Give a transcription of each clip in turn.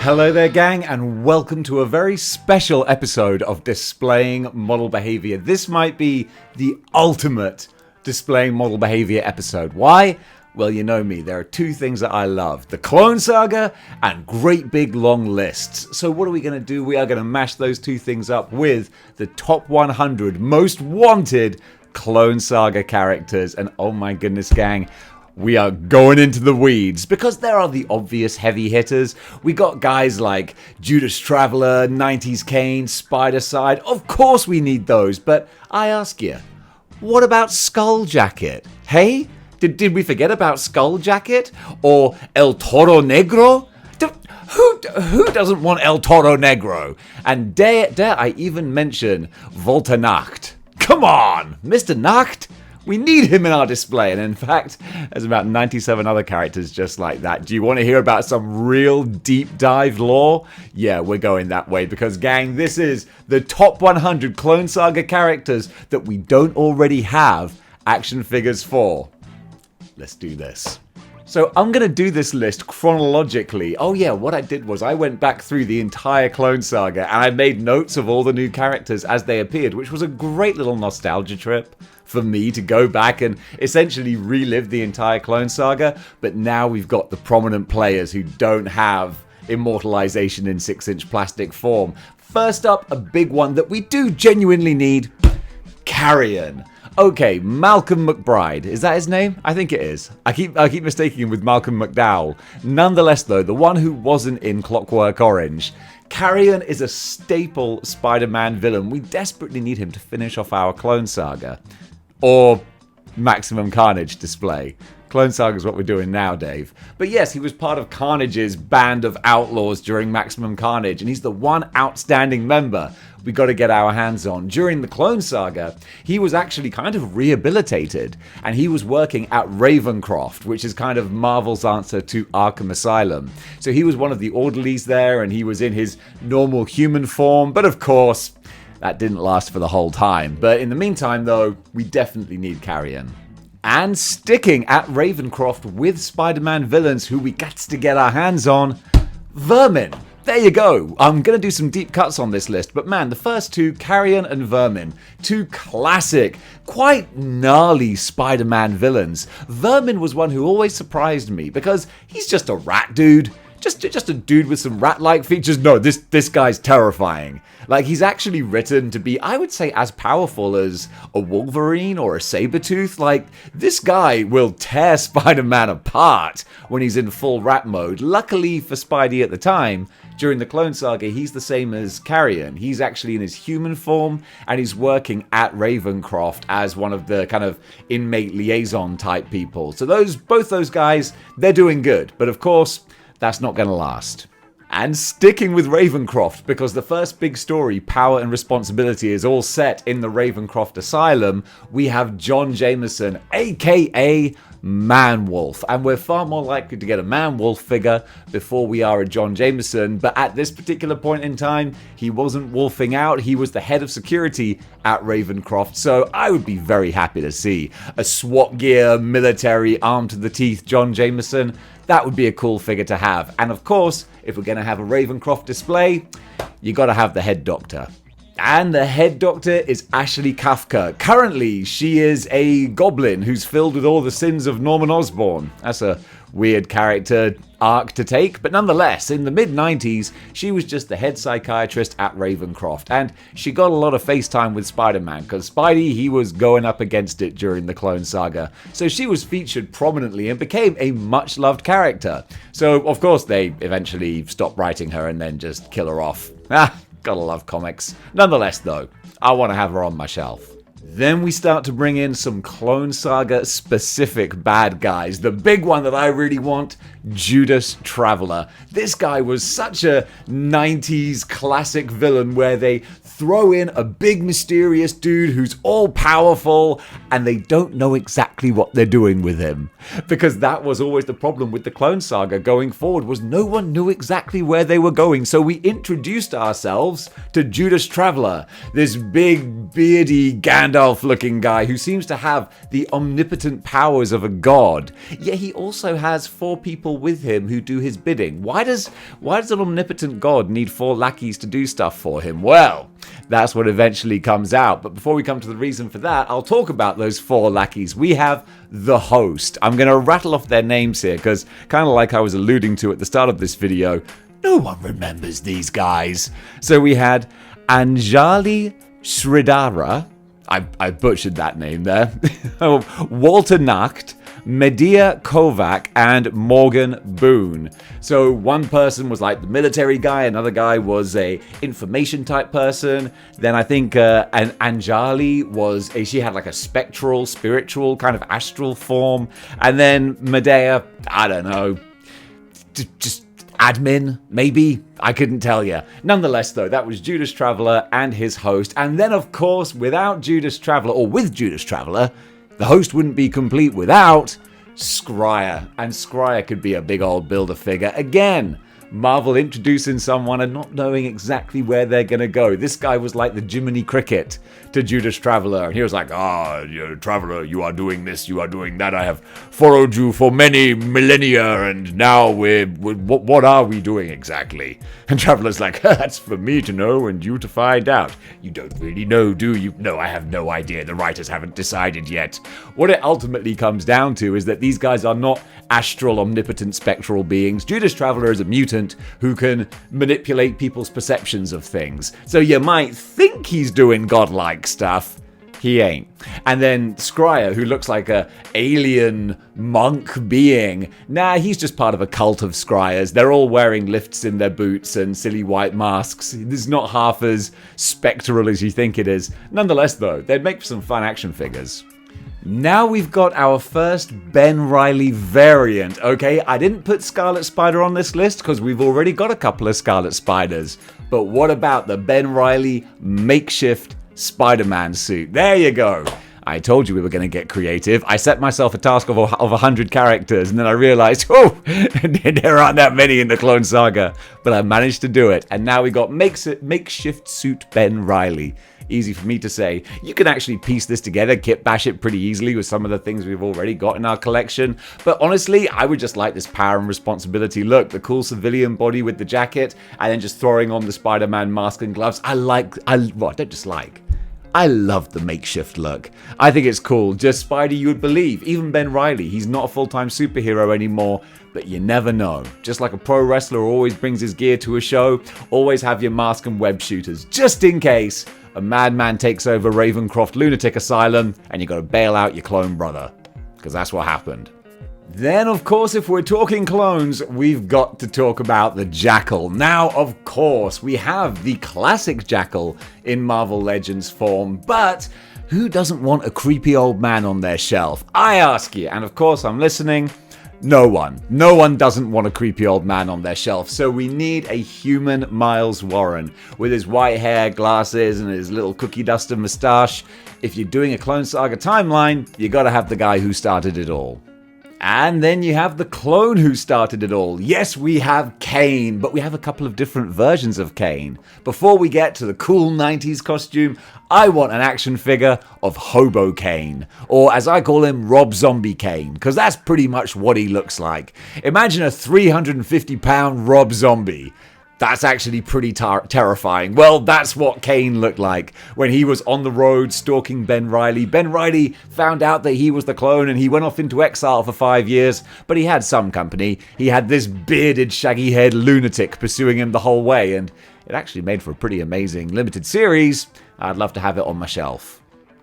Hello there, gang, and welcome to a very special episode of Displaying Model Behavior. This might be the ultimate Displaying Model Behavior episode. Why? Well, you know me, there are two things that I love. The Clone Saga and great big long lists. So what are we going to do? We are going to mash those two things up with the top 100 most wanted Clone Saga characters. And oh my goodness, gang, we are going into the weeds because there are the obvious heavy hitters. We got guys like Judas Traveler, 90s Kane, Spider-Side. Of course we need those, but I ask you, what about Skull Jacket? Hey? Did we forget about Skull Jacket? Or El Toro Negro? Who doesn't want El Toro Negro? And dare I even mention Volta Nacht? Come on, Mr. Nacht! We need him in our display, and in fact, there's about 97 other characters just like that. Do you want to hear about some real deep dive lore? Yeah, we're going that way because, gang, this is the top 100 Clone Saga characters that we don't already have action figures for. Let's do this. So I'm going to do this list chronologically. Oh yeah, what I did was I went back through the entire Clone Saga and I made notes of all the new characters as they appeared, which was a great little nostalgia trip for me to go back and essentially relive the entire Clone Saga. But now we've got the prominent players who don't have immortalization in 6-inch plastic form. First up, a big one that we do genuinely need, Carrion. Okay, Malcolm McBride. Is that his name? I think it is. I keep mistaking him with Malcolm McDowell. Nonetheless, though, the one who wasn't in Clockwork Orange, Carrion is a staple Spider-Man villain. We desperately need him to finish off our Clone Saga. Or Maximum Carnage display. Clone Saga is what we're doing now, Dave. But yes, he was part of Carnage's band of outlaws during Maximum Carnage, and he's the one outstanding member we got to get our hands on. During the Clone Saga, he was actually kind of rehabilitated, and he was working at Ravencroft, which is kind of Marvel's answer to Arkham Asylum. So he was one of the orderlies there, and he was in his normal human form, but of course, that didn't last for the whole time. But in the meantime, though, we definitely need Carrion. And sticking at Ravencroft with Spider-Man villains who we got to get our hands on, Vermin. There you go. I'm going to do some deep cuts on this list, but man, the first two, Carrion and Vermin, two classic, quite gnarly Spider-Man villains. Vermin was one who always surprised me because he's just a rat dude. Just a dude with some rat-like features. No, this guy's terrifying. Like, he's actually written to be, I would say, as powerful as a Wolverine or a Sabretooth. Like, this guy will tear Spider-Man apart when he's in full rat mode. Luckily for Spidey at the time, during the Clone Saga, he's the same as Carrion. He's actually in his human form, and he's working at Ravencroft as one of the kind of inmate liaison type people. So both those guys, they're doing good. But of course, that's not going to last. And sticking with Ravencroft, because the first big story, Power and Responsibility, is all set in the Ravencroft Asylum, we have John Jameson, aka Man-Wolf. And we're far more likely to get a Man-Wolf figure before we are a John Jameson, but at this particular point in time, he wasn't wolfing out, he was the head of security at Ravencroft, so I would be very happy to see a SWAT gear, military, armed to the teeth John Jameson. That would be a cool figure to have. And of course, if we're going to have a Ravencroft display, you got to have the head doctor. And the head doctor is Ashley Kafka. Currently, she is a goblin who's filled with all the sins of Norman Osborn. That's a weird character arc to take, but nonetheless, in the mid-90s, she was just the head psychiatrist at Ravencroft, and she got a lot of face time with Spider-Man, because Spidey, he was going up against it during the Clone Saga, so she was featured prominently and became a much-loved character. So, of course, they eventually stopped writing her and then just kill her off. Gotta love comics. Nonetheless, though, I want to have her on my shelf. Then we start to bring in some Clone Saga specific bad guys. The big one that I really want, Judas Traveler. This guy was such a 90s classic villain where they throw in a big mysterious dude who's all powerful and they don't know exactly what they're doing with him. Because that was always the problem with the Clone Saga going forward, was no one knew exactly where they were going. So we introduced ourselves to Judas Traveler, this big beardy Gandalf Gandalf-looking guy who seems to have the omnipotent powers of a god, yet he also has 4 people with him who do his bidding. Why does an omnipotent god need 4 lackeys to do stuff for him? Well, that's what eventually comes out. But before we come to the reason for that, I'll talk about those 4 lackeys. We have the host. I'm going to rattle off their names here because, kind of like I was alluding to at the start of this video, no one remembers these guys. So we had Anjali Sridhara, I butchered that name there, Walter Nacht, Medea Kovac, and Morgan Boone. So one person was like the military guy, another guy was a information type person. Then I think and Anjali was she had like a spectral, spiritual kind of astral form. And then Medea, I don't know, just admin, maybe? I couldn't tell you. Nonetheless, though, that was Judas Traveler and his host. And then, of course, without Judas Traveler, or with Judas Traveler, the host wouldn't be complete without Scryer. And Scryer could be a big old builder figure. Again, Marvel introducing someone and not knowing exactly where they're going to go. This guy was like the Jiminy Cricket to Judas Traveler. And he was like, Traveler, you are doing this, you are doing that. I have followed you for many millennia, and now what are we doing exactly? And Traveler's like, that's for me to know and you to find out. You don't really know, do you? No, I have no idea. The writers haven't decided yet. What it ultimately comes down to is that these guys are not astral, omnipotent, spectral beings. Judas Traveler is a mutant who can manipulate people's perceptions of things. So you might think he's doing godlike stuff. He ain't. And then Scryer, who looks like a alien monk being. Nah, he's just part of a cult of Scryers. They're all wearing lifts in their boots and silly white masks. It's not half as spectral as you think it is. Nonetheless, though, they'd make for some fun action figures. Now we've got our first Ben Reilly variant. Okay, I didn't put Scarlet Spider on this list because we've already got a couple of Scarlet Spiders. But what about the Ben Reilly makeshift Spider-Man suit? There you go. I told you we were going to get creative. I set myself a task of 100 characters, and then I realized, there aren't that many in the Clone Saga. But I managed to do it, and now we got makeshift suit Ben Reilly. Easy for me to say. You can actually piece this together, kit bash it pretty easily with some of the things we've already got in our collection. But honestly, I would just like this power and responsibility look. The cool civilian body with the jacket, and then just throwing on the Spider-Man mask and gloves. I love the makeshift look. I think it's cool. Just Spidey you would believe. Even Ben Reilly, he's not a full-time superhero anymore, but you never know. Just like a pro wrestler always brings his gear to a show, always have your mask and web shooters, just in case a madman takes over Ravencroft Lunatic Asylum and you got to bail out your clone brother. Because that's what happened. Then, of course, if we're talking clones, we've got to talk about the Jackal. Now, of course, we have the classic Jackal in Marvel Legends form, but who doesn't want a creepy old man on their shelf? I ask you, and of course I'm listening. No one. No one doesn't want a creepy old man on their shelf. So we need a human Miles Warren with his white hair, glasses, and his little cookie duster moustache. If you're doing a Clone Saga timeline, you gotta have the guy who started it all. And then you have the clone who started it all. Yes, we have Kane, but we have a couple of different versions of Kane. Before we get to the cool 90s costume, I want an action figure of Hobo Kane, or as I call him, Rob Zombie Kane, because that's pretty much what he looks like. Imagine a 350-pound Rob Zombie. That's actually pretty terrifying. Well, that's what Kane looked like when he was on the road stalking Ben Reilly. Ben Reilly found out that he was the clone and he went off into exile for 5 years, but he had some company. He had this bearded, shaggy-haired lunatic pursuing him the whole way, and it actually made for a pretty amazing limited series. I'd love to have it on my shelf.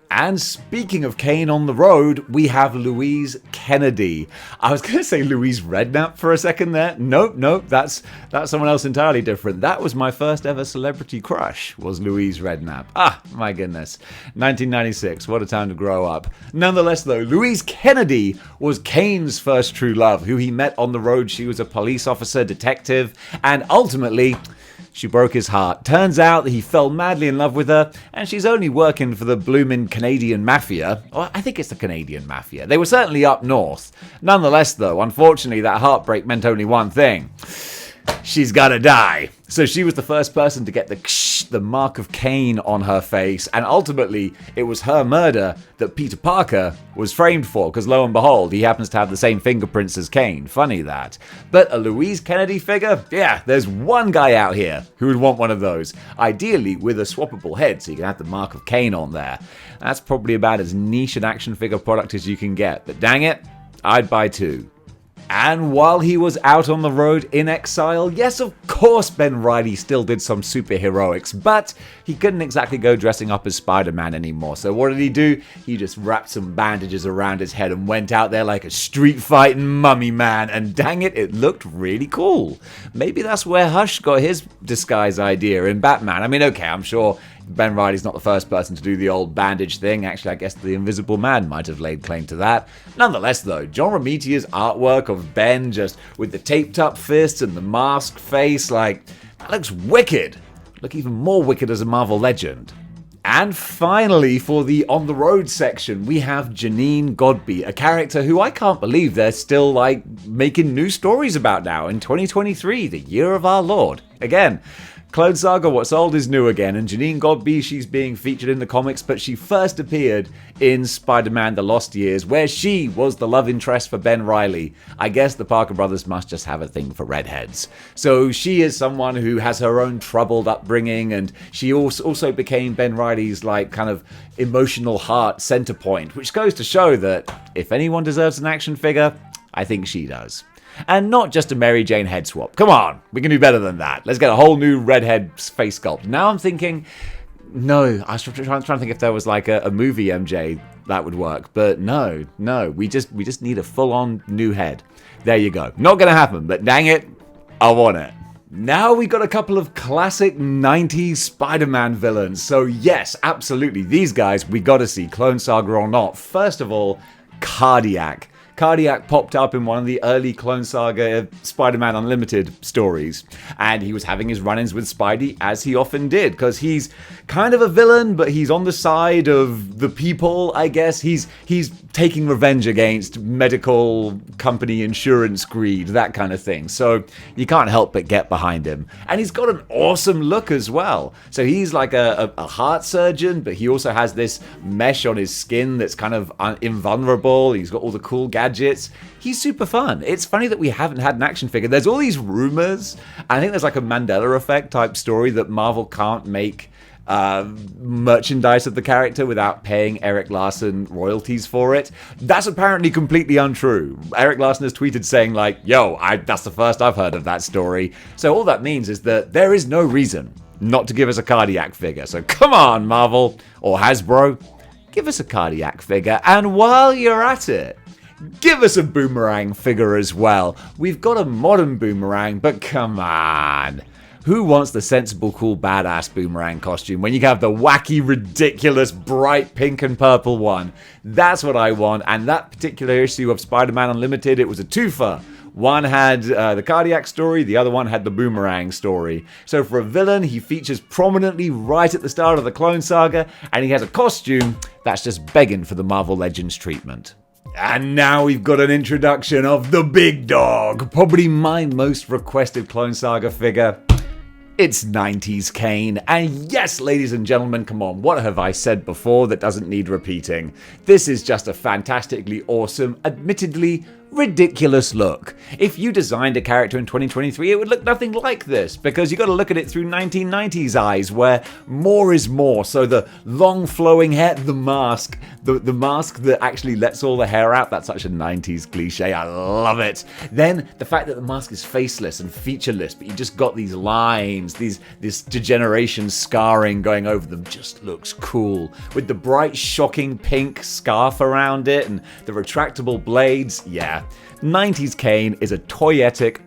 And speaking of Kane on the road, we have Louise Kennedy. I was going to say Louise Redknapp for a second there. Nope, that's someone else entirely different. That was my first ever celebrity crush, was Louise Redknapp. Ah, my goodness. 1996, what a time to grow up. Nonetheless, though, Louise Kennedy was Kane's first true love, who he met on the road. She was a police officer, detective, and ultimately she broke his heart. Turns out that he fell madly in love with her, and she's only working for the bloomin' Canadian Mafia. Or I think it's the Canadian Mafia. They were certainly up north. Nonetheless, though, unfortunately, that heartbreak meant only one thing. She's gotta die. So she was the first person to get the etched the mark of Cain on her face, and ultimately it was her murder that Peter Parker was framed for, because lo and behold, he happens to have the same fingerprints as Cain. Funny that. But a Louise Kennedy figure? Yeah, there's one guy out here who would want one of those. Ideally with a swappable head, so you can have the mark of Cain on there. That's probably about as niche an action figure product as you can get, but dang it, I'd buy two. And while he was out on the road in exile, yes, of course Ben Reilly still did some superheroics, but he couldn't exactly go dressing up as Spider-Man anymore. So what did he do? He just wrapped some bandages around his head and went out there like a street-fighting mummy man, and dang it looked really cool. Maybe that's where Hush got his disguise idea in Batman. I mean, okay, I'm sure Ben Reilly's not the first person to do the old bandage thing. Actually, I guess the Invisible Man might have laid claim to that. Nonetheless, though, John Romita's artwork of Ben just with the taped up fists and the masked face, like, that looks wicked. Look even more wicked as a Marvel legend. And finally, for the On the Road section, we have Janine Godby, a character who I can't believe they're still, like, making new stories about now in 2023, the year of our Lord. Again, Clone Saga, what's old is new again, and Janine Godby, she's being featured in the comics, but she first appeared in Spider-Man The Lost Years, where she was the love interest for Ben Reilly. I guess the Parker brothers must just have a thing for redheads. So she is someone who has her own troubled upbringing, and she also became Ben Reilly's, like, kind of emotional heart center point, which goes to show that if anyone deserves an action figure, I think she does. And not just a Mary Jane head swap. Come on, we can do better than that. Let's get a whole new redhead face sculpt. Now I'm thinking, no, I was trying to think if there was like a movie MJ that would work. But no, we just need a full-on new head. There you go. Not gonna happen, but dang it, I want it. Now we got a couple of classic 90s Spider-Man villains. So yes, absolutely, these guys we gotta see, Clone Saga or not. First of all, Cardiac. Cardiac popped up in one of the early Clone Saga Spider-Man Unlimited stories, and he was having his run-ins with Spidey, as he often did, because he's kind of a villain, but he's on the side of the people, I guess. He's taking revenge against medical company insurance greed, that kind of thing. So you can't help but get behind him. And he's got an awesome look as well. So he's like a heart surgeon, but he also has this mesh on his skin that's kind of invulnerable. He's got all the cool gadgets. He's super fun. It's funny that we haven't had an action figure. There's all these rumors. I think there's like a Mandela effect type story that Marvel can't make merchandise of the character without paying Eric Larson royalties for it. That's apparently completely untrue. Eric Larson has tweeted saying like, yo, that's the first I've heard of that story. So all that means is that there is no reason not to give us a Cardiac figure. So come on, Marvel or Hasbro, give us a Cardiac figure. And while you're at it, give us a Boomerang figure as well. We've got a modern Boomerang, but come on. Who wants the sensible, cool, badass Boomerang costume when you have the wacky, ridiculous, bright pink and purple one? That's what I want, and that particular issue of Spider-Man Unlimited, it was a twofer. One had the Cardiac story, the other one had the Boomerang story. So for a villain, he features prominently right at the start of the Clone Saga, and he has a costume that's just begging for the Marvel Legends treatment. And now we've got an introduction of the big dog, probably my most requested Clone Saga figure. It's 90s Cain, and yes, ladies and gentlemen, come on, what have I said before that doesn't need repeating? This is just a fantastically awesome, admittedly ridiculous look. If you designed a character in 2023, it would look nothing like this, because you got to look at it through 1990s eyes, where more is more. So the long flowing hair, the mask that actually lets all the hair out, that's such a 90s cliche, I love it. Then the fact that the mask is faceless and featureless, but you just got these lines, this degeneration scarring going over them, just looks cool. With the bright, shocking pink scarf around it and the retractable blades, yeah. 90s Cain is a toyetic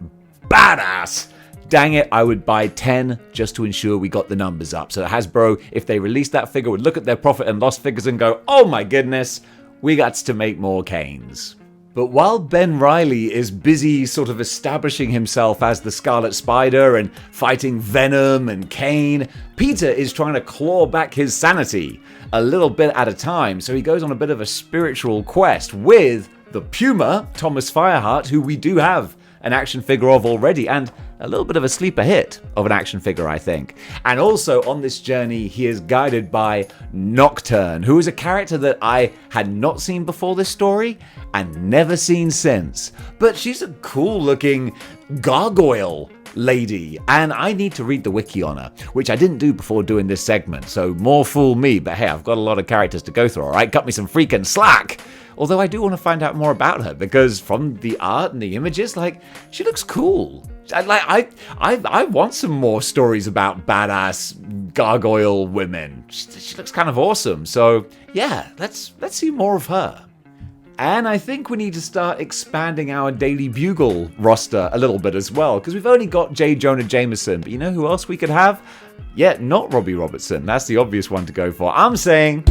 badass. Dang it, I would buy 10 just to ensure we got the numbers up. So Hasbro, if they released that figure, would look at their profit and loss figures and go, oh my goodness, we got to make more Cains. But while Ben Reilly is busy sort of establishing himself as the Scarlet Spider and fighting Venom and Cain, Peter is trying to claw back his sanity a little bit at a time. So he goes on a bit of a spiritual quest with the Puma, Thomas Fireheart, who we do have an action figure of already. And a little bit of a sleeper hit of an action figure, I think. And also on this journey, he is guided by Nocturne, who is a character that I had not seen before this story and never seen since. But she's a cool looking gargoyle lady, and I need to read the wiki on her, which I didn't do before doing this segment, so more fool me, but hey, I've got a lot of characters to go through, alright? Cut me some freaking slack! Although I do want to find out more about her, because from the art and the images, like, she looks cool. I want some more stories about badass gargoyle women. She looks kind of awesome, so yeah, let's see more of her. And I think we need to start expanding our Daily Bugle roster a little bit as well, because we've only got J. Jonah Jameson, but you know who else we could have? Yeah, not Robbie Robertson. That's the obvious one to go for. I'm saying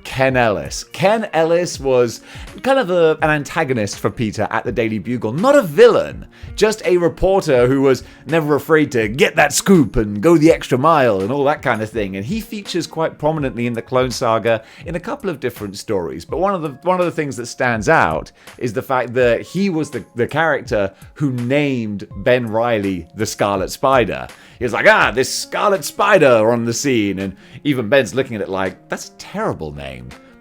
Ken Ellis. Ken Ellis was kind of an antagonist for Peter at the Daily Bugle. Not a villain, just a reporter who was never afraid to get that scoop and go the extra mile and all that kind of thing. And he features quite prominently in the Clone Saga in a couple of different stories. But one of the things that stands out is the fact that he was the character who named Ben Reilly the Scarlet Spider. He was like, this Scarlet Spider on the scene. And even Ben's looking at it like, that's a terrible name.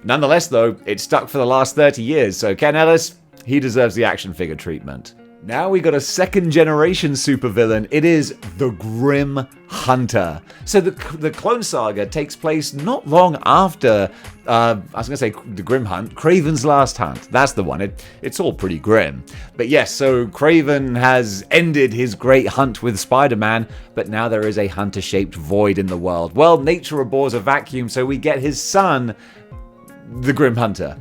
Nonetheless, though, it's stuck for the last 30 years, so Ken Ellis, he deserves the action figure treatment. Now we got a second-generation supervillain. It is the Grim Hunter. So the Clone Saga takes place not long after, I was going to say the Grim Hunt, Kraven's Last Hunt. That's the one. It's all pretty grim. But yes, so Kraven has ended his great hunt with Spider-Man, but now there is a hunter-shaped void in the world. Well, nature abhors a vacuum, so we get his son, the Grim Hunter.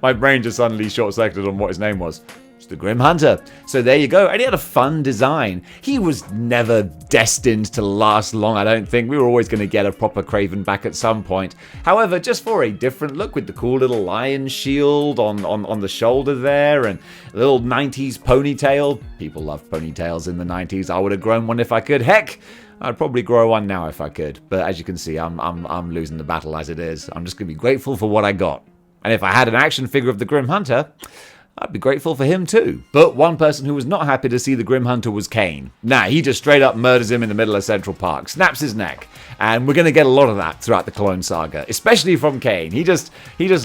My brain just suddenly short-circuited on what his name was. It's the Grim Hunter. So there you go. And he had a fun design. He was never destined to last long, I don't think. We were always going to get a proper Kraven back at some point. However, just for a different look with the cool little lion shield on the shoulder there and a little 90s ponytail. People loved ponytails in the 90s. I would have grown one if I could. Heck, I'd probably grow one now if I could. But as you can see, I'm losing the battle as it is. I'm just going to be grateful for what I got. And if I had an action figure of the Grim Hunter, I'd be grateful for him too. But one person who was not happy to see the Grim Hunter was Kane. Nah, he just straight up murders him in the middle of Central Park, snaps his neck. And we're going to get a lot of that throughout the Clone Saga, especially from Kane. He just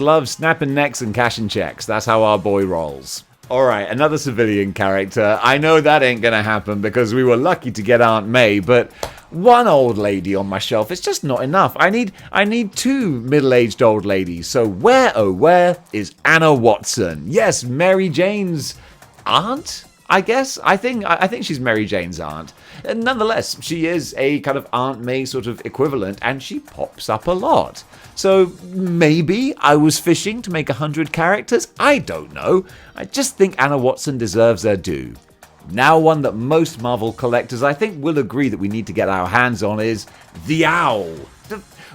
loves snapping necks and cashing checks. That's how our boy rolls. Alright, another civilian character. I know that ain't gonna happen because we were lucky to get Aunt May, but one old lady on my shelf is just not enough. I need two middle-aged old ladies. So where, oh where, is Anna Watson? Yes, Mary Jane's aunt, I guess? I think she's Mary Jane's aunt. And nonetheless, she is a kind of Aunt May sort of equivalent, and she pops up a lot. So maybe I was fishing to make 100 characters? I don't know. I just think Anna Watson deserves her due. Now one that most Marvel collectors I think will agree that we need to get our hands on is the Owl.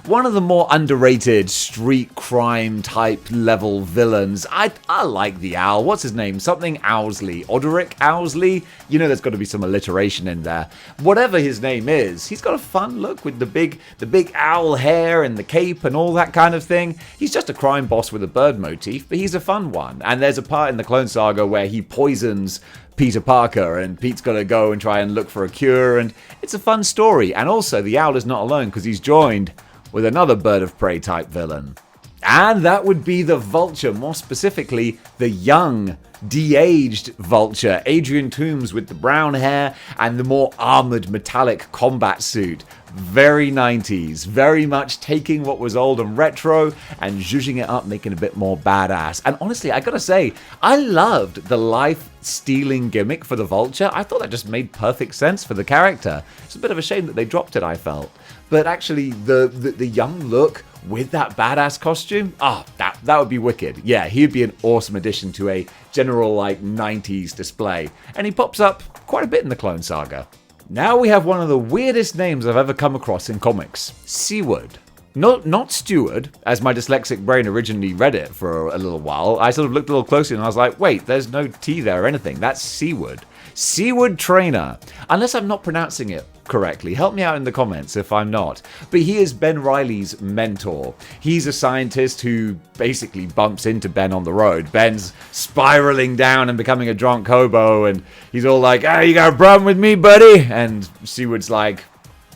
One of the more underrated street crime type level villains. I like the Owl. What's his name? Something Owsley. Odoric Owsley? You know there's got to be some alliteration in there. Whatever his name is, he's got a fun look with the big owl hair and the cape and all that kind of thing. He's just a crime boss with a bird motif, but he's a fun one. And there's a part in the Clone Saga where he poisons Peter Parker, and Pete's got to go and try and look for a cure, and it's a fun story. And also, the Owl is not alone because he's joined with another bird of prey type villain. And that would be the Vulture, more specifically, the young, de-aged Vulture, Adrian Toomes with the brown hair and the more armored metallic combat suit. Very 90s, very much taking what was old and retro and zhuzhing it up, making it a bit more badass. And honestly, I gotta say, I loved the life-stealing gimmick for the Vulture. I thought that just made perfect sense for the character. It's a bit of a shame that they dropped it, I felt. But actually, the young look with that badass costume, that would be wicked. Yeah, he'd be an awesome addition to a general, 90s display. And he pops up quite a bit in the Clone Saga. Now we have one of the weirdest names I've ever come across in comics. Seward. Not steward, as my dyslexic brain originally read it for a little while. I sort of looked a little closer and I was like, wait, there's no T there or anything. That's Seaward. Seaward Trainer. Unless I'm not pronouncing it correctly. Help me out in the comments if I'm not. But he is Ben Reilly's mentor. He's a scientist who basically bumps into Ben on the road. Ben's spiraling down and becoming a drunk hobo, and he's all like, you got a problem with me, buddy? And Seaward's like,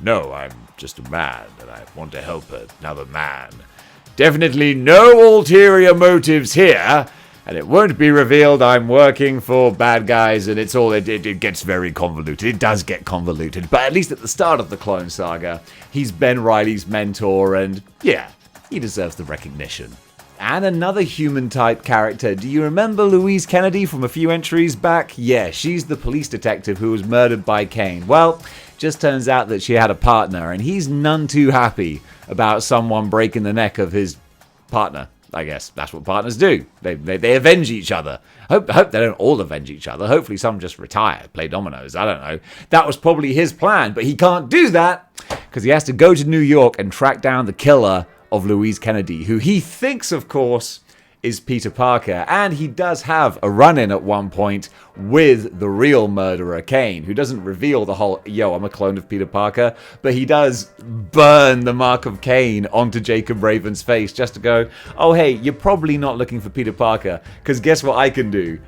no, I'm just a man, and I want to help another man. Definitely no ulterior motives here, and it won't be revealed I'm working for bad guys, and it gets very convoluted. It does get convoluted, but at least at the start of the Clone Saga, he's Ben Reilly's mentor, and yeah, he deserves the recognition. And another human-type character. Do you remember Louise Kennedy from a few entries back? Yeah, she's the police detective who was murdered by Kane. Well, just turns out that she had a partner, and he's none too happy about someone breaking the neck of his partner. I guess that's what partners do. They avenge each other. Hope they don't all avenge each other. Hopefully some just retire, play dominoes. I don't know. That was probably his plan, but he can't do that because he has to go to New York and track down the killer of Louise Kennedy, who he thinks, of course, is Peter Parker. And he does have a run-in at one point with the real murderer, Kane, who doesn't reveal the whole, I'm a clone of Peter Parker, but he does burn the mark of Kane onto Jacob Raven's face just to go, oh, hey, you're probably not looking for Peter Parker, because guess what I can do?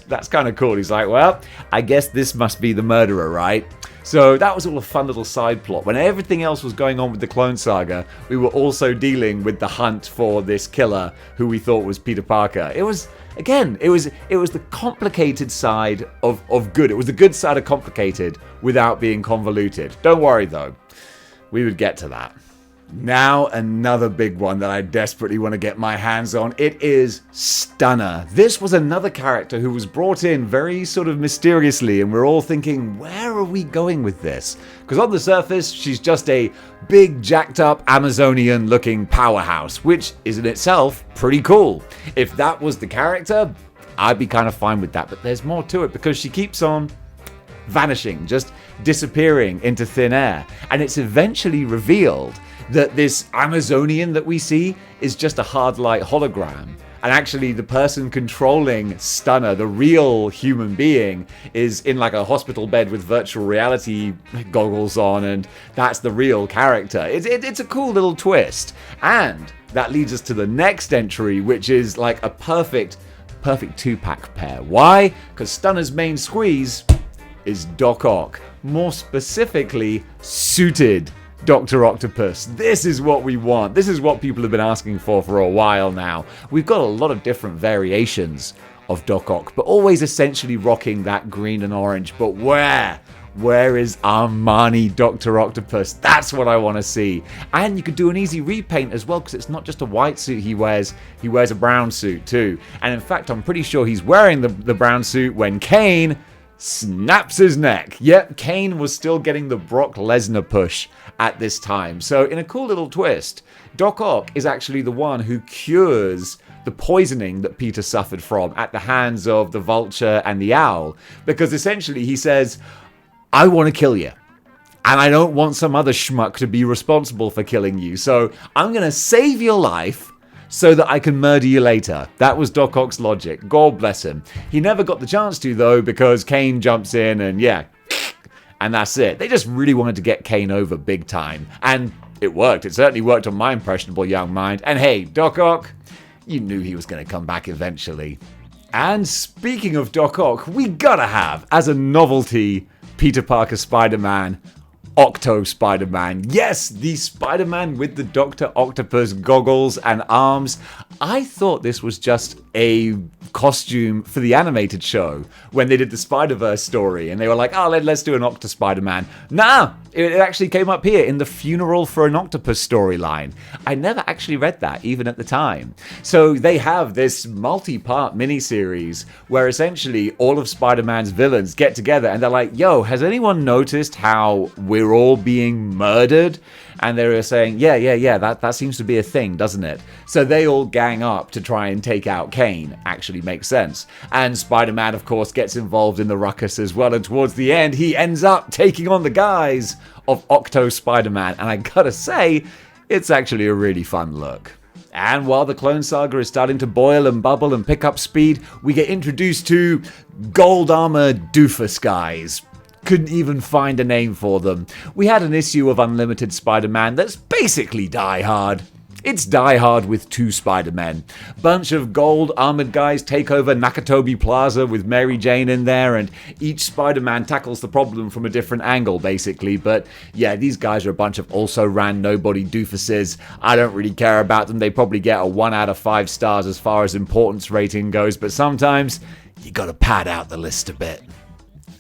That's kind of cool. He's like, well, I guess this must be the murderer, right? So that was all a fun little side plot. When everything else was going on with the Clone Saga, we were also dealing with the hunt for this killer who we thought was Peter Parker. It was the complicated side of good. It was the good side of complicated without being convoluted. Don't worry though, we would get to that. Now another big one that I desperately want to get my hands on. It is Stunner. This was another character who was brought in very sort of mysteriously, and we're all thinking, where are we going with this? Because on the surface, she's just a big, jacked up Amazonian looking powerhouse, which is in itself pretty cool. If that was the character, I'd be kind of fine with that, but there's more to it because she keeps on vanishing, just disappearing into thin air. And it's eventually revealed that this Amazonian that we see is just a hard light hologram. And actually the person controlling Stunner, the real human being, is in like a hospital bed with virtual reality goggles on, and that's the real character. It's a cool little twist. And that leads us to the next entry, which is like a perfect two-pack pair. Why? Because Stunner's main squeeze is Doc Ock. More specifically, suited Dr. Octopus. This is what we want. This is what people have been asking for a while now. We've got a lot of different variations of Doc Ock, but always essentially rocking that green and orange. But where? Where is Armani Dr. Octopus? That's what I want to see. And you could do an easy repaint as well, because it's not just a white suit he wears a brown suit too. And in fact, I'm pretty sure he's wearing the brown suit when Kane snaps his neck. Yep, Kane was still getting the Brock Lesnar push at this time. So in a cool little twist, Doc Ock is actually the one who cures the poisoning that Peter suffered from at the hands of the Vulture and the Owl. Because essentially he says, I want to kill you. And I don't want some other schmuck to be responsible for killing you. So I'm going to save your life so that I can murder you later. That was Doc Ock's logic. God bless him. He never got the chance to, though, because Kane jumps in and and that's it. They just really wanted to get Kane over big time. And it worked. It certainly worked on my impressionable young mind. And hey, Doc Ock, you knew he was going to come back eventually. And speaking of Doc Ock, we gotta have, as a novelty, Peter Parker Spider-Man, Octo Spider-Man. Yes, the Spider-Man with the Dr. Octopus goggles and arms. I thought this was just a costume for the animated show when they did the Spider-Verse story, and they were like, oh, let's do an Octo Spider-Man. Nah, it actually came up here in the Funeral for an Octopus storyline. I never actually read that, even at the time. So they have this multi-part miniseries where essentially all of Spider-Man's villains get together and they're like, yo, has anyone noticed how we're all being murdered? And they were saying, yeah, that seems to be a thing, doesn't it? So they all gang up to try and take out Kane. Actually makes sense. And Spider-Man, of course, gets involved in the ruckus as well. And towards the end, he ends up taking on the guise of Octo Spider-Man. And I gotta say, It's actually a really fun look. And while the Clone Saga is starting to boil and bubble and pick up speed, we get introduced to gold armor doofus guys. Couldn't even find a name for them. We had an issue of Unlimited Spider-Man that's basically Die Hard. It's Die Hard with 2 Spider-Men. Bunch of gold armored guys take over Nakatomi Plaza with Mary Jane in there, and each Spider-Man tackles the problem from a different angle, basically. But yeah, these guys are a bunch of also-ran nobody doofuses. I don't really care about them. They probably get a 1 out of 5 stars as far as importance rating goes, but sometimes you gotta pad out the list a bit.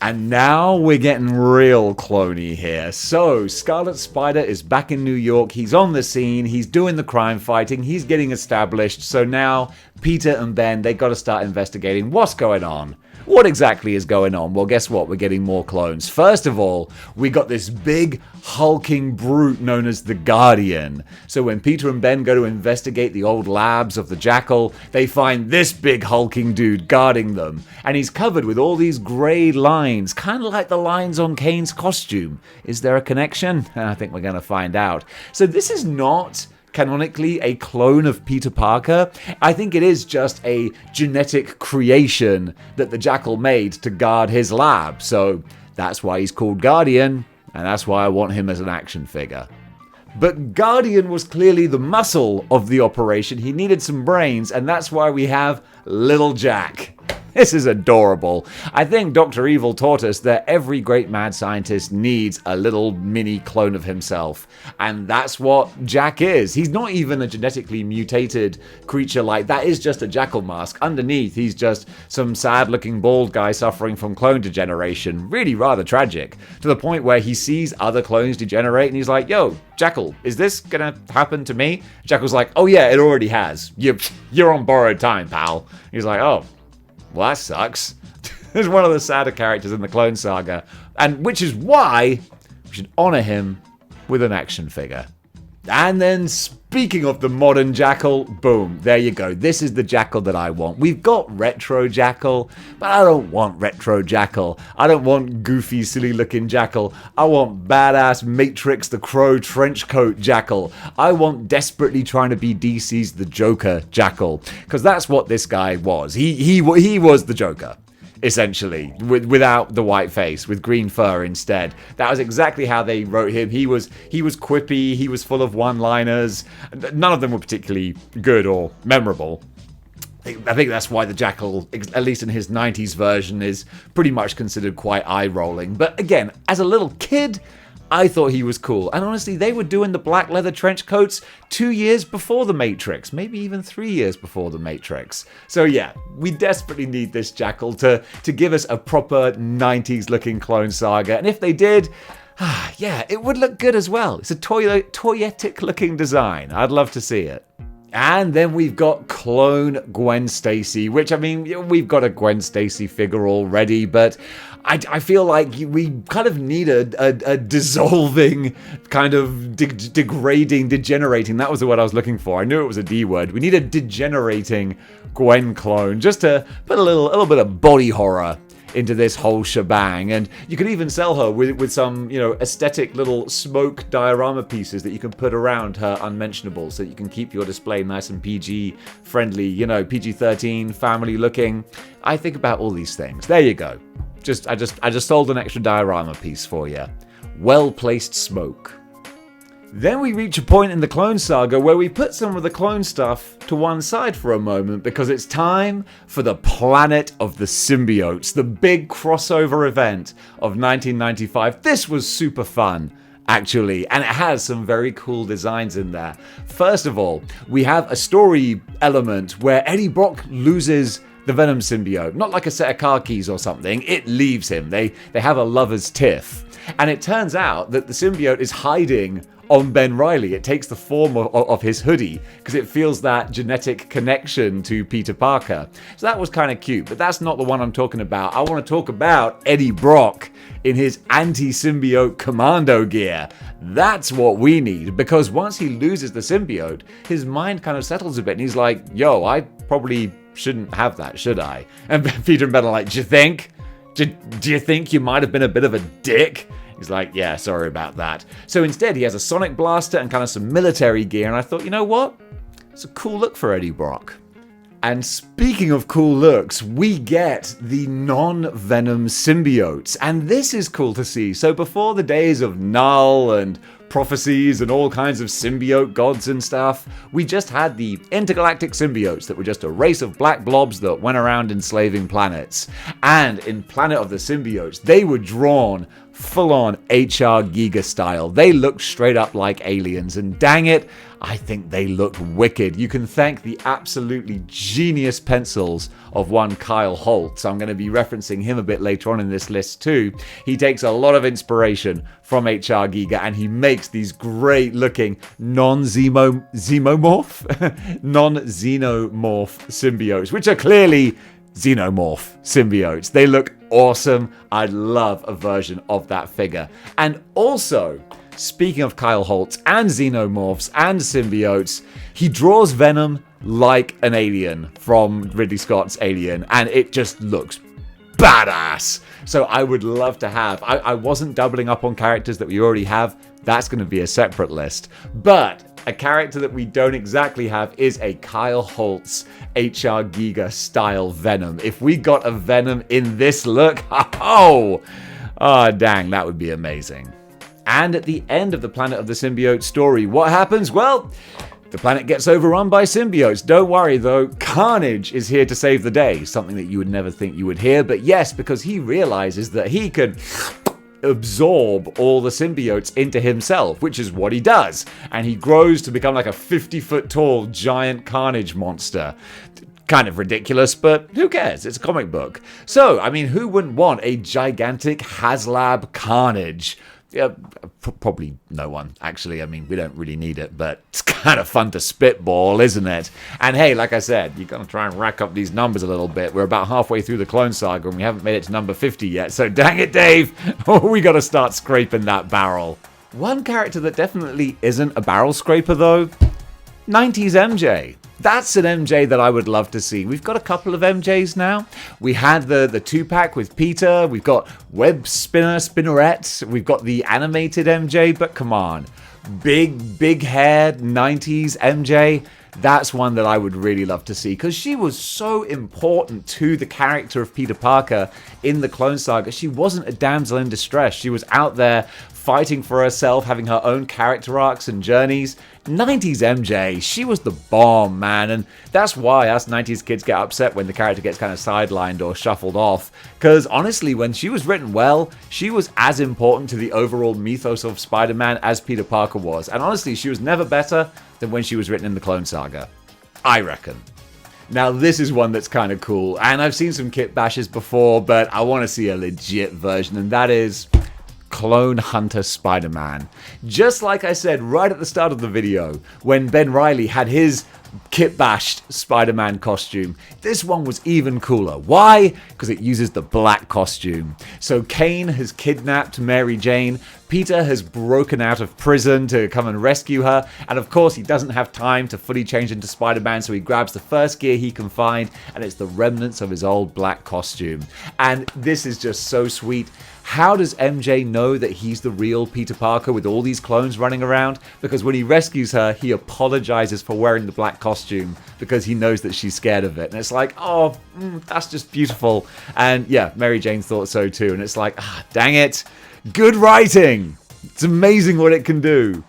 And now we're getting real cloney here. So, Scarlet Spider is back in New York, he's on the scene, he's doing the crime fighting, he's getting established, so now Peter and Ben, they gotta start investigating what's going on. What exactly is going on? Well, guess what? We're getting more clones. First of all, we got this big, hulking brute known as the Guardian. So when Peter and Ben go to investigate the old labs of the Jackal, they find this big, hulking dude guarding them. And he's covered with all these grey lines, kind of like the lines on Kane's costume. Is there a connection? I think we're going to find out. So this is not canonically a clone of Peter Parker. I think it is just a genetic creation that the Jackal made to guard his lab. So that's why he's called Guardian, and that's why I want him as an action figure. But Guardian was clearly the muscle of the operation. He needed some brains, and that's why we have Little Jack. This is adorable. I think Dr. Evil taught us that every great mad scientist needs a little mini clone of himself. And that's what Jack is. He's not even a genetically mutated creature like that. Is just a Jackal mask. Underneath, he's just some sad-looking bald guy suffering from clone degeneration. Really rather tragic. To the point where he sees other clones degenerate and he's like, yo, Jackal, is this gonna happen to me? Jackal's like, oh yeah, it already has. You're on borrowed time, pal. He's like, oh. Well, that sucks. He's one of the sadder characters in the Clone Saga, and which is why we should honor him with an action figure. And then, speaking of the modern Jackal, boom, there you go. This is the Jackal that I want. We've got retro Jackal, but I don't want retro Jackal. I don't want goofy, silly-looking Jackal. I want badass Matrix the Crow trenchcoat Jackal. I want desperately trying to be DC's the Joker Jackal, because that's what this guy was. He was the Joker. Essentially, without the white face, with green fur instead. That was exactly how they wrote him. He was quippy, he was full of one-liners. None of them were particularly good or memorable. I think that's why the Jackal, at least in his 90s version, is pretty much considered quite eye-rolling. But again, as a little kid, I thought he was cool. And honestly, they were doing the black leather trench coats 2 years before The Matrix. Maybe even 3 years before The Matrix. So yeah, we desperately need this Jackal to give us a proper 90s looking Clone Saga. And if they did, yeah, it would look good as well. It's a toyetic looking design. I'd love to see it. And then we've got Clone Gwen Stacy, which, I mean, we've got a Gwen Stacy figure already, but I feel like we kind of need a dissolving, kind of degrading, degenerating. That was the word I was looking for. I knew it was a D word. We need a degenerating Gwen clone just to put a little bit of body horror into this whole shebang. And you could even sell her with some, aesthetic little smoke diorama pieces that you can put around her unmentionables so that you can keep your display nice and PG friendly, PG-13, family looking. I think about all these things. There you go. I just sold an extra diorama piece for you. Well-placed smoke. Then we reach a point in the Clone Saga where we put some of the clone stuff to one side for a moment because it's time for the Planet of the Symbiotes, the big crossover event of 1995. This was super fun, actually, and it has some very cool designs in there. First of all, we have a story element where Eddie Brock loses the Venom symbiote. Not like a set of car keys or something, it leaves him. They have a lover's tiff. And it turns out that the symbiote is hiding on Ben Reilly. It takes the form of his hoodie because it feels that genetic connection to Peter Parker. So that was kind of cute, but that's not the one I'm talking about. I want to talk about Eddie Brock in his anti-symbiote commando gear. That's what we need, because once he loses the symbiote, his mind kind of settles a bit and he's like, yo, I probably shouldn't have that, should I? And Peter and Ben are like, do you think? Do you think you might have been a bit of a dick? He's like, yeah, sorry about that. So instead, he has a sonic blaster and kind of some military gear, and I thought, you know what? It's a cool look for Eddie Brock. And speaking of cool looks, we get the non-Venom symbiotes, and this is cool to see. So before the days of Null and prophecies and all kinds of symbiote gods and stuff, we just had the intergalactic symbiotes that were just a race of black blobs that went around enslaving planets. And in Planet of the Symbiotes, they were drawn full-on HR Giga style. They looked straight up like aliens, and dang it, I think they looked wicked. You can thank the absolutely genius pencils of one Kyle Holtz. I'm going to be referencing him a bit later on in this list too. He takes a lot of inspiration from HR Giga, and he makes these great looking non-xenomorph symbiotes, which are clearly xenomorph symbiotes. They look awesome. I'd love a version of that figure. And also, speaking of Kyle Holtz and xenomorphs and symbiotes, he draws Venom like an alien from Ridley Scott's Alien, and it just looks badass. So I would love to have, I wasn't doubling up on characters that we already have. That's going to be a separate list. But a character that we don't exactly have is a Kyle Holtz HR Giga style Venom. If we got a Venom in this look, oh dang, that would be amazing. And at the end of the Planet of the Symbiote story, what happens? Well, the planet gets overrun by symbiotes. Don't worry though, Carnage is here to save the day. Something that you would never think you would hear, but yes, because he realizes that he could absorb all the symbiotes into himself, which is what he does. And he grows to become like a 50-foot tall giant Carnage monster. Kind of ridiculous, but who cares? It's a comic book. So, I mean, who wouldn't want a gigantic HasLab Carnage? Yeah, probably no one, actually. I mean, we don't really need it, but it's kind of fun to spitball, isn't it? And hey, like I said, you're going to try and rack up these numbers a little bit. We're about halfway through the Clone Saga, and we haven't made it to number 50 yet. So dang it, Dave, we got to start scraping that barrel. One character that definitely isn't a barrel scraper, though, 90s MJ. That's an MJ that I would love to see. We've got a couple of MJs now. We had the 2-pack with Peter. We've got Web Spinnerette. We've got the animated MJ. But come on, big haired 90s MJ. That's one that I would really love to see, because she was so important to the character of Peter Parker in the Clone Saga. She wasn't a damsel in distress. She was out there fighting for herself, having her own character arcs and journeys. 90s MJ, she was the bomb, man, and that's why us 90s kids get upset when the character gets kind of sidelined or shuffled off, because honestly, when she was written well, she was as important to the overall mythos of Spider-Man as Peter Parker was, and honestly, she was never better than when she was written in the Clone Saga, I reckon. Now, this is one that's kind of cool, and I've seen some kit bashes before, but I want to see a legit version, and that is Clone Hunter Spider-Man. Just like I said right at the start of the video, when Ben Reilly had his kit-bashed Spider-Man costume, this one was even cooler. Why? Because it uses the black costume. So Kane has kidnapped Mary Jane, Peter has broken out of prison to come and rescue her, and of course he doesn't have time to fully change into Spider-Man, so he grabs the first gear he can find, and it's the remnants of his old black costume. And this is just so sweet. How does MJ know that he's the real Peter Parker with all these clones running around? Because when he rescues her, he apologizes for wearing the black costume because he knows that she's scared of it. And it's like, oh, that's just beautiful. And yeah, Mary Jane thought so too. And it's like, dang it. Good writing. It's amazing what it can do.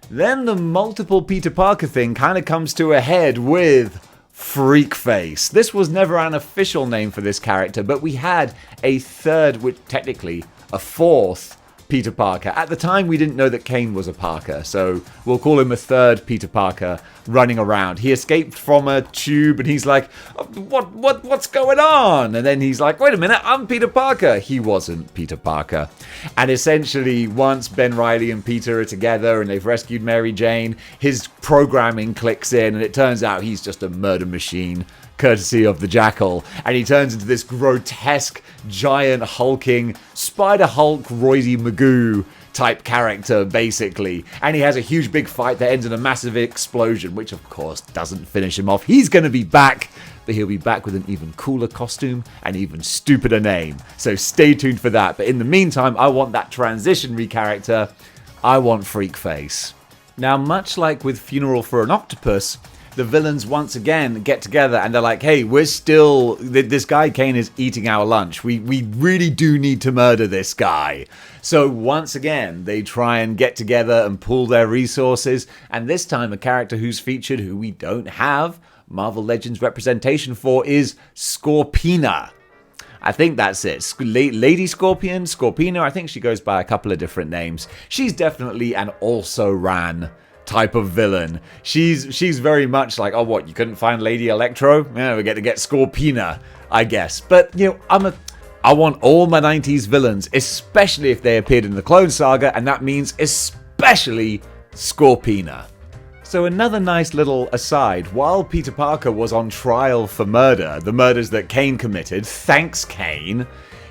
Then the multiple Peter Parker thing kind of comes to a head with Freak Face. This was never an official name for this character, but we had a third, which technically a fourth Peter Parker. At the time, we didn't know that Kane was a Parker, so we'll call him a third Peter Parker running around. He escaped from a tube, and he's like, what's going on? And then he's like, wait a minute, I'm Peter Parker. He wasn't Peter Parker. And essentially, once Ben Reilly and Peter are together and they've rescued Mary Jane, his programming clicks in, and it turns out he's just a murder machine, courtesy of the Jackal, and he turns into this grotesque, giant, hulking, Spider-Hulk, Roydie Magoo type character, basically. And he has a huge big fight that ends in a massive explosion, which of course doesn't finish him off. He's going to be back but he'll be back with an even cooler costume and even stupider name. So stay tuned for that. But in the meantime, I want that transitionary character. I want Freak Face. Now, much like with Funeral for an Octopus, the villains once again get together and they're like, hey, this guy Kane is eating our lunch. We really do need to murder this guy. So once again, they try and get together and pool their resources. And this time, a character who's featured, who we don't have Marvel Legends representation for, is Scorpina. I think that's it. Lady Scorpion, Scorpina, I think she goes by a couple of different names. She's definitely an also-ran type of villain. She's very much like, oh, what, you couldn't find Lady Electro? Yeah, we get to get Scorpina, I guess. But, you know, I want all my 90s villains, especially if they appeared in the Clone Saga, and that means especially Scorpina. So another nice little aside, while Peter Parker was on trial for murder, the murders that Kane committed, thanks Kane,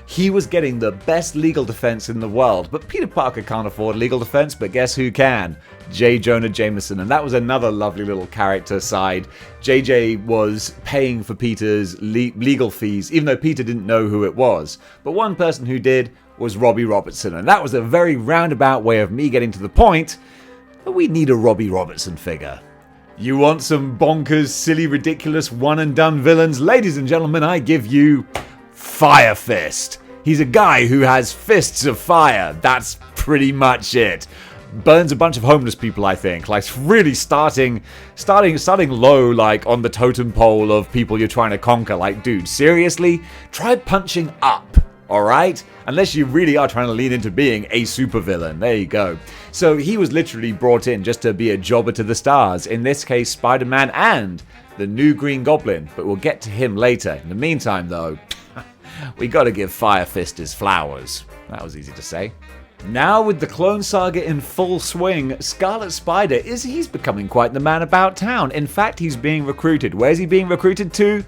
he was getting the best legal defense in the world. But Peter Parker can't afford legal defense, but guess who can? J. Jonah Jameson. And that was another lovely little character side. JJ was paying for Peter's legal fees, even though Peter didn't know who it was. But one person who did was Robbie Robertson. And that was a very roundabout way of me getting to the point that we need a Robbie Robertson figure. You want some bonkers, silly, ridiculous, one-and-done villains? Ladies and gentlemen, I give you Fire Fist. He's a guy who has fists of fire. That's pretty much it. Burns a bunch of homeless people, I think. Like, really starting low, like, on the totem pole of people you're trying to conquer. Like, dude, seriously? Try punching up, alright? Unless you really are trying to lean into being a supervillain. There you go. So he was literally brought in just to be a jobber to the stars. In this case, Spider-Man and the new Green Goblin. But we'll get to him later. In the meantime, though, we gotta give Fire Fist his flowers. That was easy to say. Now with the Clone Saga in full swing, Scarlet Spider he's becoming quite the man about town. In fact, he's being recruited. Where's he being recruited to?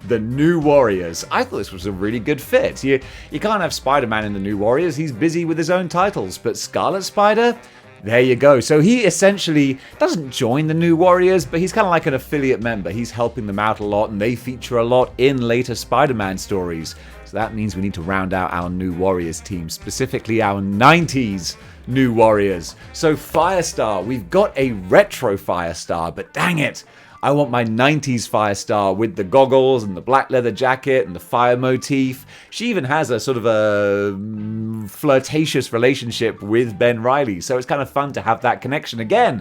The New Warriors. I thought this was a really good fit. You can't have Spider-Man in the New Warriors. He's busy with his own titles. But Scarlet Spider? There you go. So he essentially doesn't join the New Warriors, but he's kind of like an affiliate member. He's helping them out a lot, and they feature a lot in later Spider-Man stories. So that means we need to round out our New Warriors team, specifically our 90s New Warriors. So Firestar, we've got a retro Firestar, but dang it, I want my 90s Firestar with the goggles and the black leather jacket and the fire motif. She even has a sort of a flirtatious relationship with Ben Reilly, so it's kind of fun to have that connection again.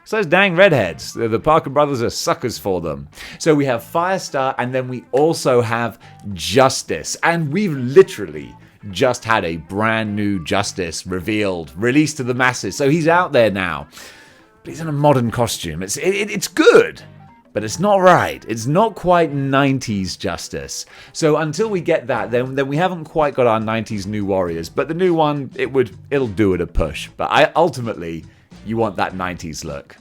So those dang redheads, the Parker brothers are suckers for them. So we have Firestar, and then we also have Justice. And we've literally just had a brand new Justice revealed, released to the masses. So he's out there now. But he's in a modern costume. It's good, but it's not right. It's not quite 90s Justice. So until we get that, then we haven't quite got our 90s New Warriors. But the new one, it'll do it a push. But ultimately, you want that 90s look.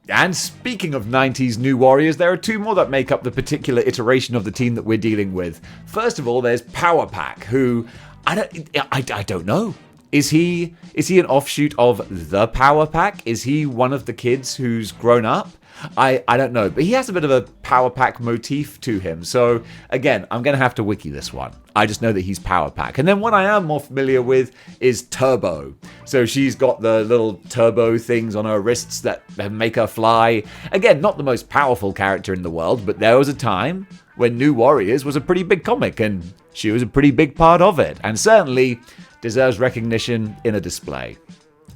And speaking of 90s New Warriors, there are two more that make up the particular iteration of the team that we're dealing with. First of all, there's Power Pack, who I don't know. Is he an offshoot of the Power Pack? Is he one of the kids who's grown up? I don't know, but he has a bit of a Power Pack motif to him. So again, I'm going to have to wiki this one. I just know that he's Power Pack. And then what I am more familiar with is Turbo. So she's got the little turbo things on her wrists that make her fly. Again, not the most powerful character in the world, but there was a time when New Warriors was a pretty big comic, and she was a pretty big part of it. And certainly deserves recognition in a display.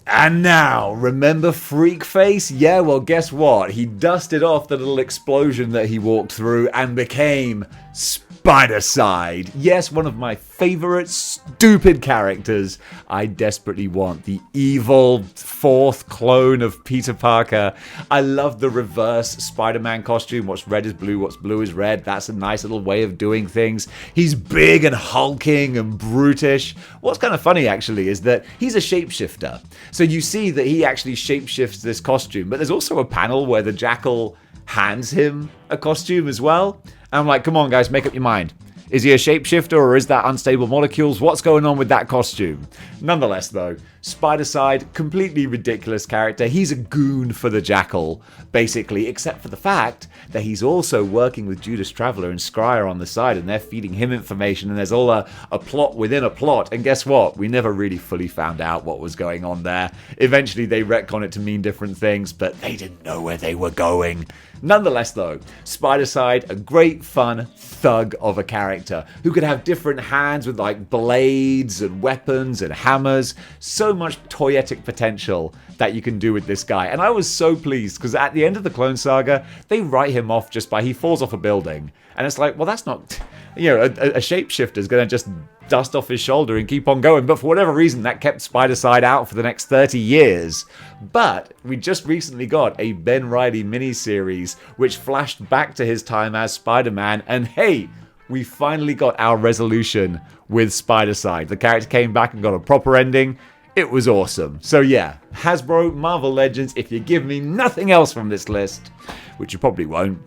And now, remember Freak Face? Yeah, well, guess what? He dusted off the little explosion that he walked through and became Spider-Side. Yes, one of my favorite stupid characters. I desperately want the evil fourth clone of Peter Parker. I love the reverse Spider-Man costume. What's red is blue, what's blue is red. That's a nice little way of doing things. He's big and hulking and brutish. What's kind of funny, actually, is that he's a shapeshifter. So you see that he actually shapeshifts this costume, but there's also a panel where the Jackal hands him a costume as well. And I'm like, come on, guys, make up your mind. Is he a shapeshifter or is that unstable molecules? What's going on with that costume? Nonetheless, though, Spider-Side, completely ridiculous character. He's a goon for the Jackal, basically, except for the fact that he's also working with Judas Traveler and Scryer on the side, and they're feeding him information, and there's all a plot within a plot. And guess what? We never really fully found out what was going on there. Eventually, they retcon it to mean different things, but they didn't know where they were going. Nonetheless, though, Spider-Side, a great fun thug of a character who could have different hands with like blades and weapons and hammers. So much toyetic potential that you can do with this guy. And I was so pleased because at the end of the Clone Saga, they write him off just by he falls off a building. And it's like, well, that's not, a shapeshifter is going to just dust off his shoulder and keep on going. But for whatever reason, that kept Spider-Side out for the next 30 years. But we just recently got a Ben Reilly miniseries which flashed back to his time as Spider-Man. And hey, we finally got our resolution with Spider-Side. The character came back and got a proper ending. It was awesome. So yeah, Hasbro, Marvel Legends, if you give me nothing else from this list, which you probably won't,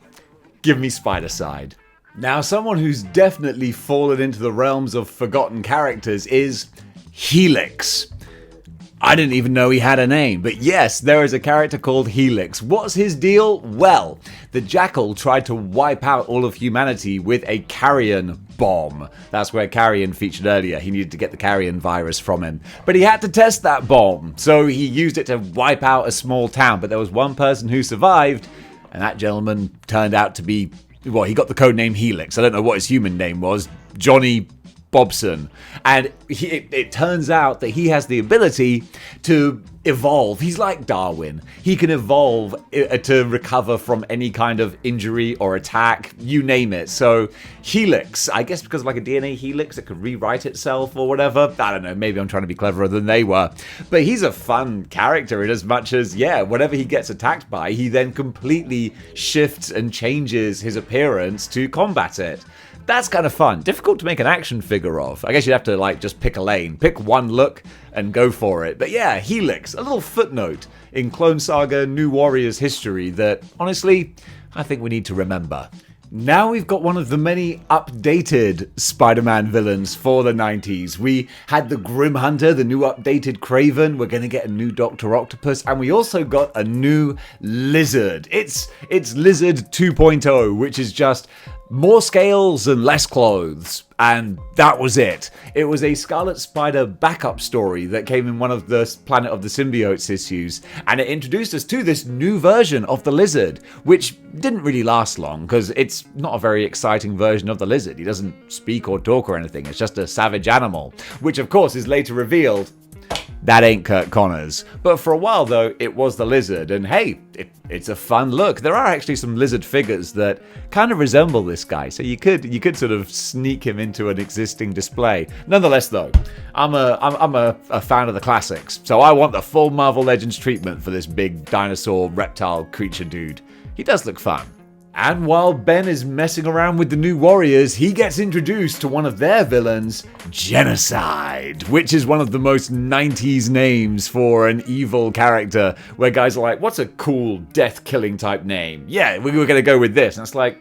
give me Spider-Side. Now, someone who's definitely fallen into the realms of forgotten characters is Helix. I didn't even know he had a name, but yes, there is a character called Helix. What's his deal? Well, the Jackal tried to wipe out all of humanity with a carrion bomb. That's where carrion featured earlier. He needed to get the carrion virus from him. But he had to test that bomb, so he used it to wipe out a small town. But there was one person who survived, and that gentleman turned out to be, well, he got the code name Helix. I don't know what his human name was. Johnny Bobson. And it turns out that he has the ability to evolve. He's like Darwin. He can evolve to recover from any kind of injury or attack, you name it. So Helix, I guess because of like a DNA helix, it could rewrite itself or whatever. I don't know, maybe I'm trying to be cleverer than they were. But he's a fun character in as much as, yeah, whatever he gets attacked by, he then completely shifts and changes his appearance to combat it. That's kind of fun. Difficult to make an action figure of. I guess you'd have to like just pick a lane, pick one look and go for it. But yeah, Helix, a little footnote in Clone Saga New Warriors history that honestly, I think we need to remember. Now we've got one of the many updated Spider-Man villains for the 90s. We had the Grim Hunter, the new updated Kraven. We're going to get a new Dr. Octopus, and we also got a new Lizard. It's Lizard 2.0, which is just more scales and less clothes. And that was it. It was a Scarlet Spider backup story that came in one of the Planet of the Symbiotes issues, and it introduced us to this new version of the Lizard, which didn't really last long because it's not a very exciting version of the Lizard. He doesn't speak or talk or anything. It's just a savage animal, which of course is later revealed that ain't Kurt Connors. But for a while, though, it was the Lizard. And hey, it's a fun look. There are actually some Lizard figures that kind of resemble this guy. So you could sort of sneak him into an existing display. Nonetheless, though, I'm a fan of the classics. So I want the full Marvel Legends treatment for this big dinosaur reptile creature dude. He does look fun. And while Ben is messing around with the New Warriors, he gets introduced to one of their villains, Genocide, which is one of the most 90s names for an evil character, where guys are like, what's a cool death-killing type name? Yeah, we were going to go with this. And it's like,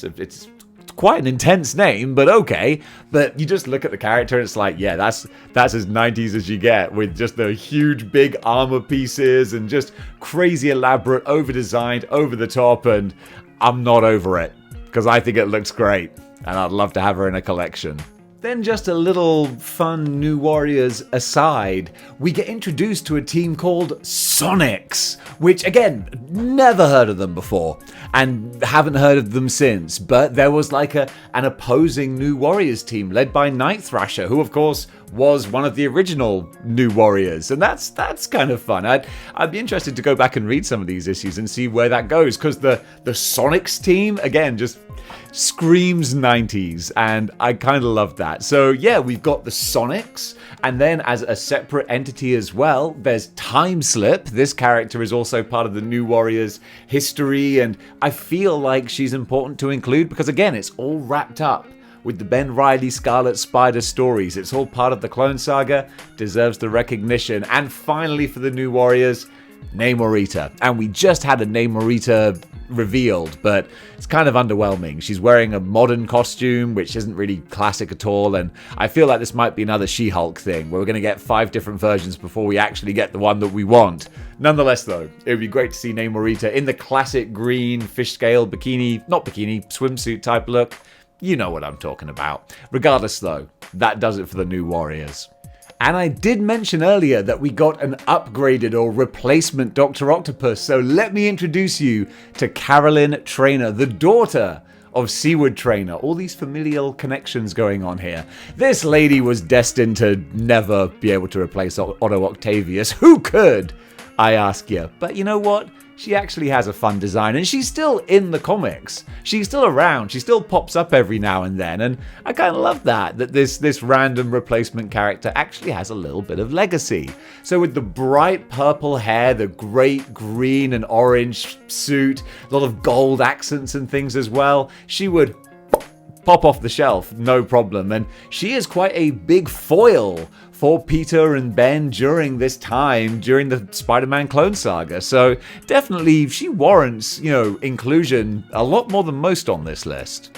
it's quite an intense name, but okay. But you just look at the character and it's like, yeah, that's as 90s as you get, with just the huge big armor pieces and just crazy elaborate, over-designed, over the top, and I'm not over it, because I think it looks great, and I'd love to have her in a collection. Then just a little fun New Warriors aside, we get introduced to a team called Sonics, which again, never heard of them before, and haven't heard of them since, but there was like an opposing New Warriors team led by Night Thrasher, who of course was one of the original New Warriors, and that's kind of fun. I'd be interested to go back and read some of these issues and see where that goes, because the Sonics team, again, just screams 90s, and I kind of love that. So yeah, we've got the Sonics, and then as a separate entity as well, there's Time Slip. This character is also part of the New Warriors history, and I feel like she's important to include because again, it's all wrapped up with the Ben Reilly Scarlet Spider stories. It's all part of the Clone Saga, deserves the recognition. And finally for the New Warriors, Namorita. And we just had a Namorita revealed, but it's kind of underwhelming. She's wearing a modern costume, which isn't really classic at all, and I feel like this might be another She-Hulk thing, where we're going to get 5 different versions before we actually get the one that we want. Nonetheless, though, it would be great to see Namorita in the classic green fish scale swimsuit type look. You know what I'm talking about. Regardless, though, that does it for the new Warriors. And I did mention earlier that we got an upgraded or replacement Dr. Octopus, so let me introduce you to Carolyn Trainer, the daughter of Seward Trainer. All these familial connections going on here. This lady was destined to never be able to replace Otto Octavius. Who could? I ask you. But you know what? She actually has a fun design, and she's still in the comics. She's still around. She still pops up every now and then, and I kind of love that this random replacement character actually has a little bit of legacy. So with the bright purple hair, the great green and orange suit, a lot of gold accents and things as well, she would pop off the shelf, no problem. And she is quite a big foil for Peter and Ben during this time, during the Spider-Man Clone Saga. So definitely she warrants, inclusion a lot more than most on this list.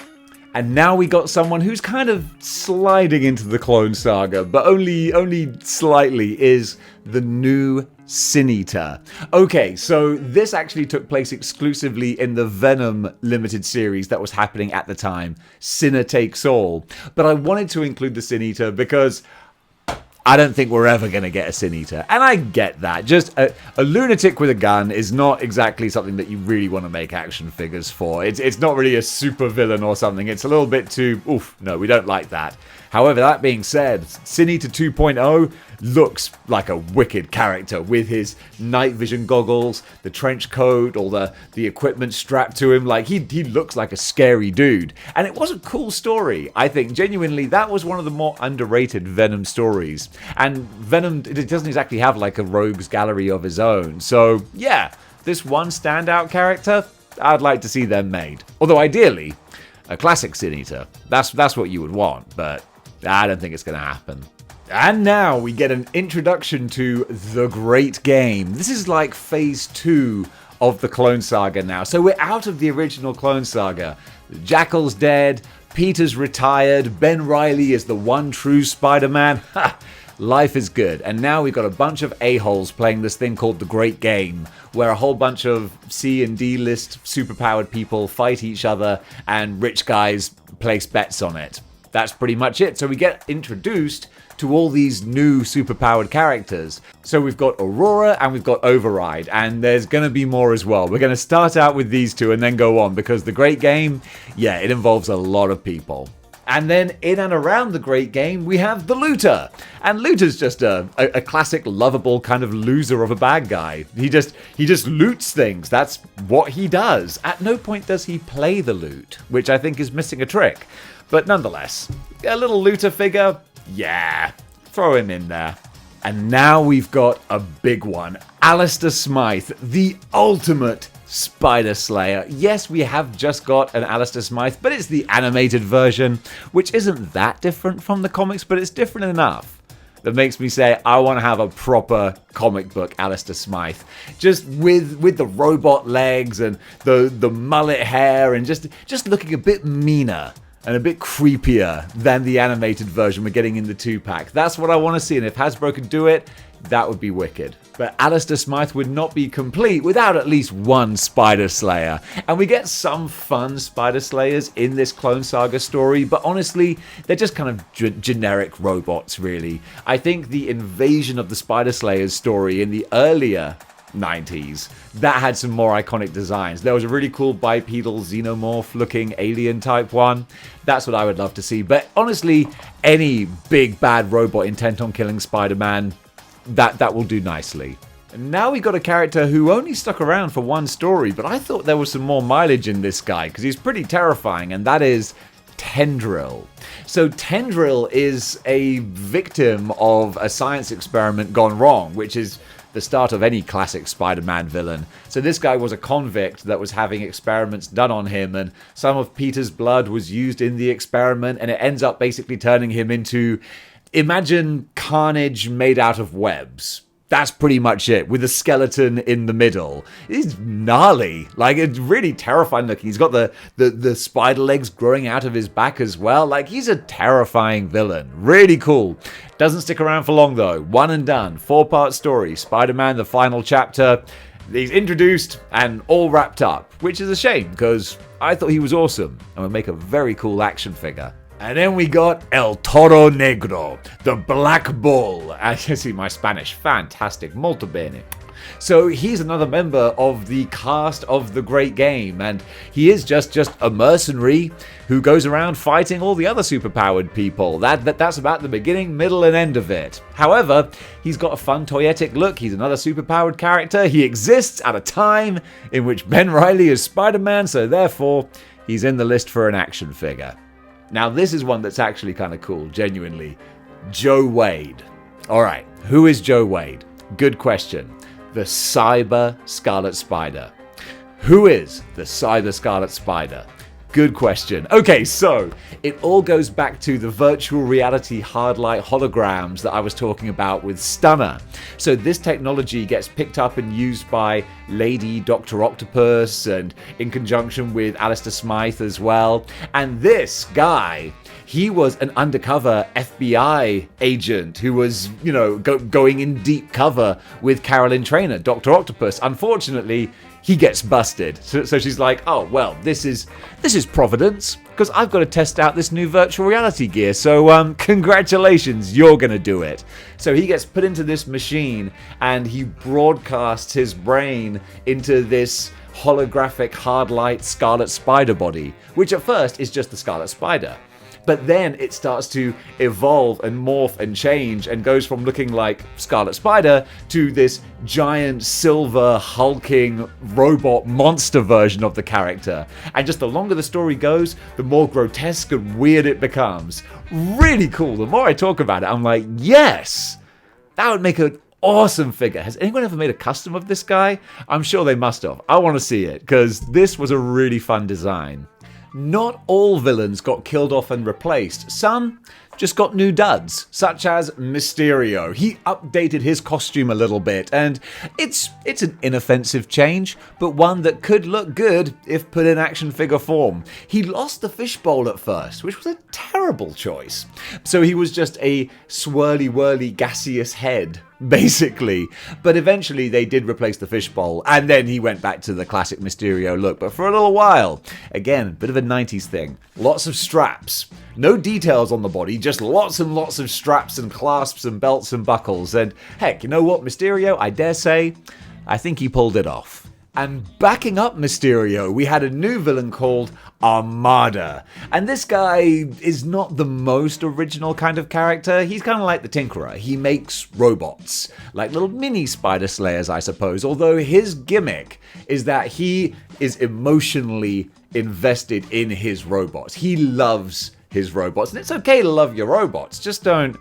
And now we got someone who's kind of sliding into the Clone Saga, but only slightly, is the new Sin Eater. Okay, so this actually took place exclusively in the Venom limited series that was happening at the time, Sinner Takes All. But I wanted to include the Sin Eater because I don't think we're ever going to get a Sin Eater. And I get that. Just a lunatic with a gun is not exactly something that you really want to make action figures for. It's not really a super villain or something. It's a little bit too, no, we don't like that. However, that being said, Sin Eater 2.0 looks like a wicked character with his night vision goggles, the trench coat, all the equipment strapped to him. Like, he looks like a scary dude. And it was a cool story. I think, genuinely, that was one of the more underrated Venom stories. And Venom, it doesn't exactly have like a rogues gallery of his own. So, yeah, this one standout character, I'd like to see them made. Although, ideally, a classic Sin Eater. That's what you would want, but I don't think it's going to happen. And now we get an introduction to the Great Game. This is like phase 2 of the Clone Saga now. So we're out of the original Clone Saga. Jackal's dead, Peter's retired, Ben Reilly is the one true Spider-Man. Ha! Life is good. And now we've got a bunch of a-holes playing this thing called the Great Game, where a whole bunch of C and D list superpowered people fight each other and rich guys place bets on it. That's pretty much it. So we get introduced to all these new superpowered characters. So we've got Aurora and we've got Override, and there's going to be more as well. We're going to start out with these two and then go on, because the Great Game, yeah, it involves a lot of people. And then in and around the Great Game, we have the Looter. And Looter's just a classic lovable kind of loser of a bad guy. He just loots things. That's what he does. At no point does he play the loot, which I think is missing a trick. But nonetheless, a little Looter figure, yeah, throw him in there. And now we've got a big one. Alistair Smythe, the ultimate Spider Slayer. Yes, we have just got an Alistair Smythe, but it's the animated version, which isn't that different from the comics, but it's different enough that makes me say I want to have a proper comic book Alistair Smythe, just with the robot legs and the mullet hair, and just looking a bit meaner and a bit creepier than the animated version we're getting in the 2-pack. That's what I want to see, and if Hasbro could do it, that would be wicked. But Alistair Smythe would not be complete without at least one Spider Slayer. And we get some fun Spider Slayers in this Clone Saga story, but honestly, they're just kind of generic robots, really. I think the Invasion of the Spider Slayers story in the earlier 90s, that had some more iconic designs. There was a really cool bipedal xenomorph looking alien type one. That's what I would love to see. But honestly, any big bad robot intent on killing Spider-Man, that will do nicely. And now we got a character who only stuck around for one story, but I thought there was some more mileage in this guy because he's pretty terrifying, and that is Tendril. So Tendril is a victim of a science experiment gone wrong, which is the start of any classic Spider-Man villain. So this guy was a convict that was having experiments done on him, and some of Peter's blood was used in the experiment, and it ends up basically turning him into, imagine Carnage made out of webs. That's pretty much it, with a skeleton in the middle. He's gnarly. Like, it's really terrifying looking. He's got the spider legs growing out of his back as well. Like, he's a terrifying villain. Really cool. Doesn't stick around for long, though. One and done. 4-part story. Spider-Man, the final chapter. He's introduced and all wrapped up, which is a shame, because I thought he was awesome and would make a very cool action figure. And then we got El Toro Negro, the Black Bull. As you see, my Spanish, fantastic, molto bene. So he's another member of the cast of the great game, and he is just a mercenary who goes around fighting all the other superpowered people. That's about the beginning, middle, and end of it. However, he's got a fun toyetic look. He's another superpowered character. He exists at a time in which Ben Reilly is Spider-Man, so therefore he's in the list for an action figure. Now, this is one that's actually kind of cool, genuinely. Joe Wade. All right, who is Joe Wade? Good question. The Cyber Scarlet Spider. Who is the Cyber Scarlet Spider? Good question. Okay, so it all goes back to the virtual reality hard light holograms that I was talking about with Stunner. So this technology gets picked up and used by Lady Dr. Octopus and in conjunction with Alistair Smythe as well. And this guy, he was an undercover FBI agent who was, going in deep cover with Carolyn Traynor, Dr. Octopus. Unfortunately, he gets busted. So she's like, oh, well, this is Providence, because I've got to test out this new virtual reality gear. So congratulations, you're going to do it. So he gets put into this machine and he broadcasts his brain into this holographic hard light Scarlet Spider body, which at first is just the Scarlet Spider. But then it starts to evolve and morph and change and goes from looking like Scarlet Spider to this giant silver hulking robot monster version of the character. And just the longer the story goes, the more grotesque and weird it becomes. Really cool. The more I talk about it, I'm like, yes, that would make an awesome figure. Has anyone ever made a custom of this guy? I'm sure they must have. I want to see it because this was a really fun design. Not all villains got killed off and replaced. Some just got new duds, such as Mysterio. He updated his costume a little bit, and it's an inoffensive change, but one that could look good if put in action figure form. He lost the fishbowl at first, which was a terrible choice. So he was just a swirly-whirly gaseous head, basically. But eventually they did replace the fishbowl, and then he went back to the classic Mysterio look. But for a little while, again, a bit of a 90s thing. Lots of straps. No details on the body, just lots and lots of straps and clasps and belts and buckles. And heck, you know what, Mysterio, I dare say, I think he pulled it off. And backing up Mysterio, we had a new villain called Armada. And this guy is not the most original kind of character. He's kind of like the Tinkerer. He makes robots, like little mini spider slayers, I suppose. Although his gimmick is that he is emotionally invested in his robots. He loves his robots. And it's okay to love your robots. Just don't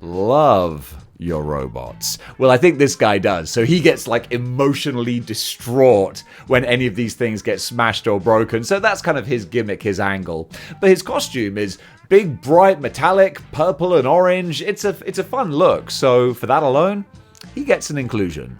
love your robots. Well, I think this guy does. So he gets like emotionally distraught when any of these things get smashed or broken. So that's kind of his gimmick, his angle. But his costume is big, bright, metallic, purple and orange. It's a fun look. So for that alone, he gets an inclusion.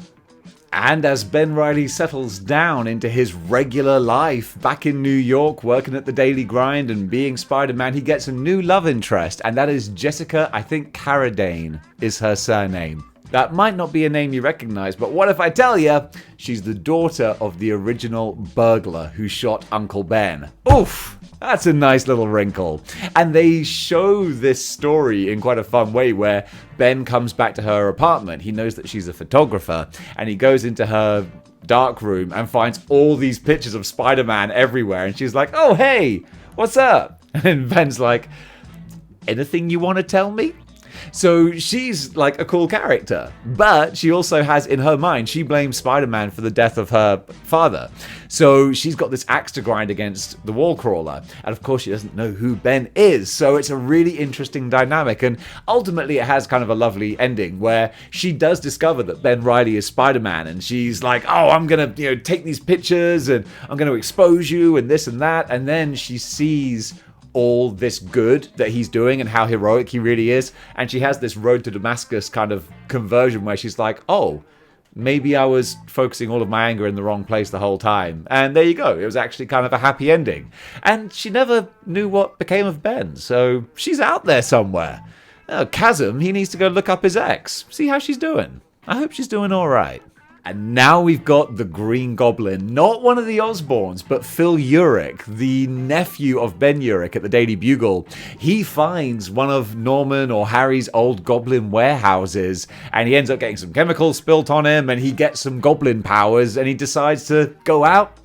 And as Ben Reilly settles down into his regular life back in New York, working at the Daily Grind and being Spider-Man, he gets a new love interest, and that is Jessica, I think Carradine is her surname. That might not be a name you recognize, but what if I tell you she's the daughter of the original burglar who shot Uncle Ben? Oof! That's a nice little wrinkle. And they show this story in quite a fun way where Ben comes back to her apartment. He knows that she's a photographer and he goes into her dark room and finds all these pictures of Spider-Man everywhere. And she's like, oh, hey, what's up? And Ben's like, anything you want to tell me? So she's like a cool character, but she also has in her mind, she blames Spider-Man for the death of her father. So she's got this axe to grind against the wall crawler. And of course she doesn't know who Ben is. So it's a really interesting dynamic. And ultimately it has kind of a lovely ending where she does discover that Ben Reilly is Spider-Man. And she's like, oh, I'm going to take these pictures and I'm going to expose you and this and that. And then she sees all this good that he's doing and how heroic he really is. And she has this road to Damascus kind of conversion where she's like, oh, maybe I was focusing all of my anger in the wrong place the whole time. And there you go. It was actually kind of a happy ending. And she never knew what became of Ben. So she's out there somewhere. Chasm, he needs to go look up his ex. See how she's doing. I hope she's doing all right. And now we've got the Green Goblin, not one of the Osborns, but Phil Urich, the nephew of Ben Urich at the Daily Bugle. He finds one of Norman or Harry's old goblin warehouses, and he ends up getting some chemicals spilt on him, and he gets some goblin powers, and he decides to go out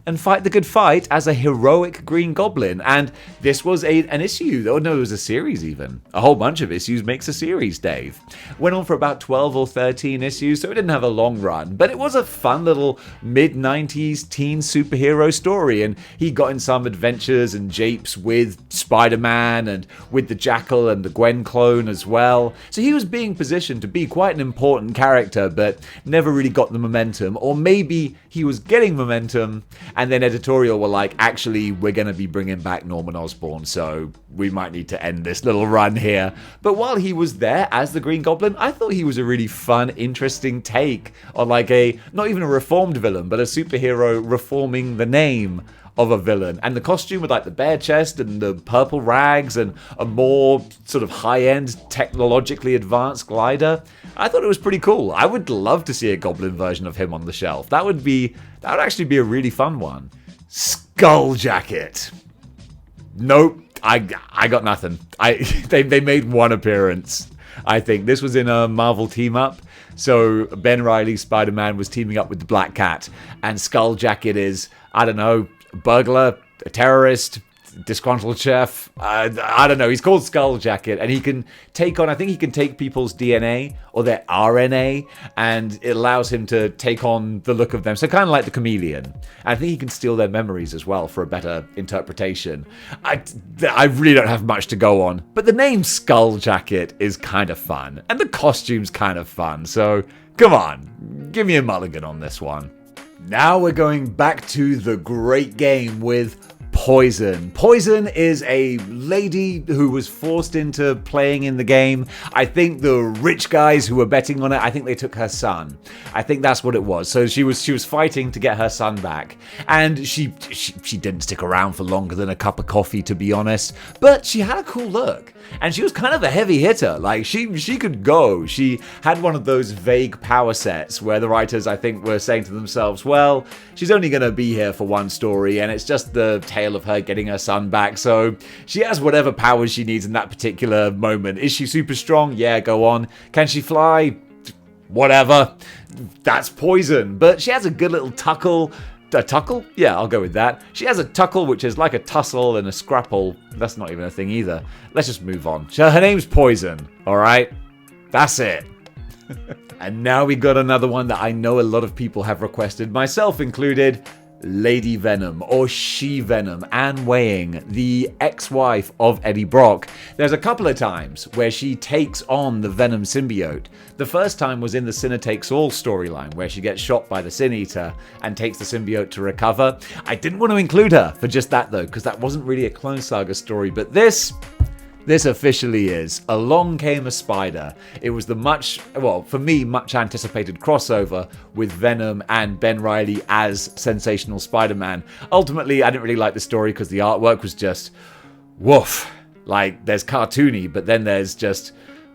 and fight the good fight as a heroic Green Goblin. And this was an issue. Oh no, it was a series even. A whole bunch of issues makes a series, Dave. Went on for about 12 or 13 issues, so it didn't have a long run. But it was a fun little mid-90s teen superhero story. And he got in some adventures and japes with Spider-Man and with the Jackal and the Gwen clone as well. So he was being positioned to be quite an important character, but never really got the momentum. Or maybe he was getting momentum, and then editorial were like, actually, we're going to be bringing back Norman Osborn, so we might need to end this little run here. But while he was there as the Green Goblin, I thought he was a really fun, interesting take on like not even a reformed villain, but a superhero reforming the name of a villain. And the costume with like the bare chest and the purple rags and a more sort of high-end, technologically advanced glider. I thought it was pretty cool. I would love to see a goblin version of him on the shelf. That would actually be a really fun one. Skull Jacket. Nope, I got nothing. They made one appearance. I think this was in a Marvel team up. So Ben Reilly, Spider-Man, was teaming up with the Black Cat, and Skull Jacket is, I don't know, a burglar, a terrorist, disgruntled chef. I don't know. He's called Skull Jacket, and he can take on, I think he can take people's DNA or their RNA, and it allows him to take on the look of them. So kind of like the chameleon. And I think he can steal their memories as well for a better interpretation. I really don't have much to go on, but the name Skull Jacket is kind of fun, and the costume's kind of fun. So come on, give me a mulligan on this one. Now we're going back to the great game with Poison. Poison is a lady who was forced into playing in the game. I think the rich guys who were betting on it, I think they took her son. I think that's what it was. So she was fighting to get her son back. And she didn't stick around for longer than a cup of coffee, to be honest. But she had a cool look. And she was kind of a heavy hitter. Like, she could go. She had one of those vague power sets where the writers, I think, were saying to themselves, well, she's only going to be here for one story, and it's just the tale of her getting her son back. So she has whatever powers she needs in that particular moment. Is she super strong? Yeah, go on. Can she fly? Whatever. That's Poison. But she has a good little tuckle. A tuckle? Yeah, I'll go with that. She has a tuckle, which is like a tussle and a scrapple. That's not even a thing either. Let's just move on. So her name's Poison, alright? That's it. And now we got another one that I know a lot of people have requested, myself included. Lady Venom, or She-Venom, Anne Weying, the ex-wife of Eddie Brock. There's a couple of times where she takes on the Venom symbiote. The first time was in the Sinner Takes All storyline, where she gets shot by the Sin Eater and takes the symbiote to recover. I didn't want to include her for just that though, because that wasn't really a Clone Saga story, but this officially is. Along Came a Spider. It was the for me, much anticipated crossover with Venom and Ben Reilly as Sensational Spider-Man. Ultimately, I didn't really like the story because the artwork was just woof. Like, there's cartoony, but then there's just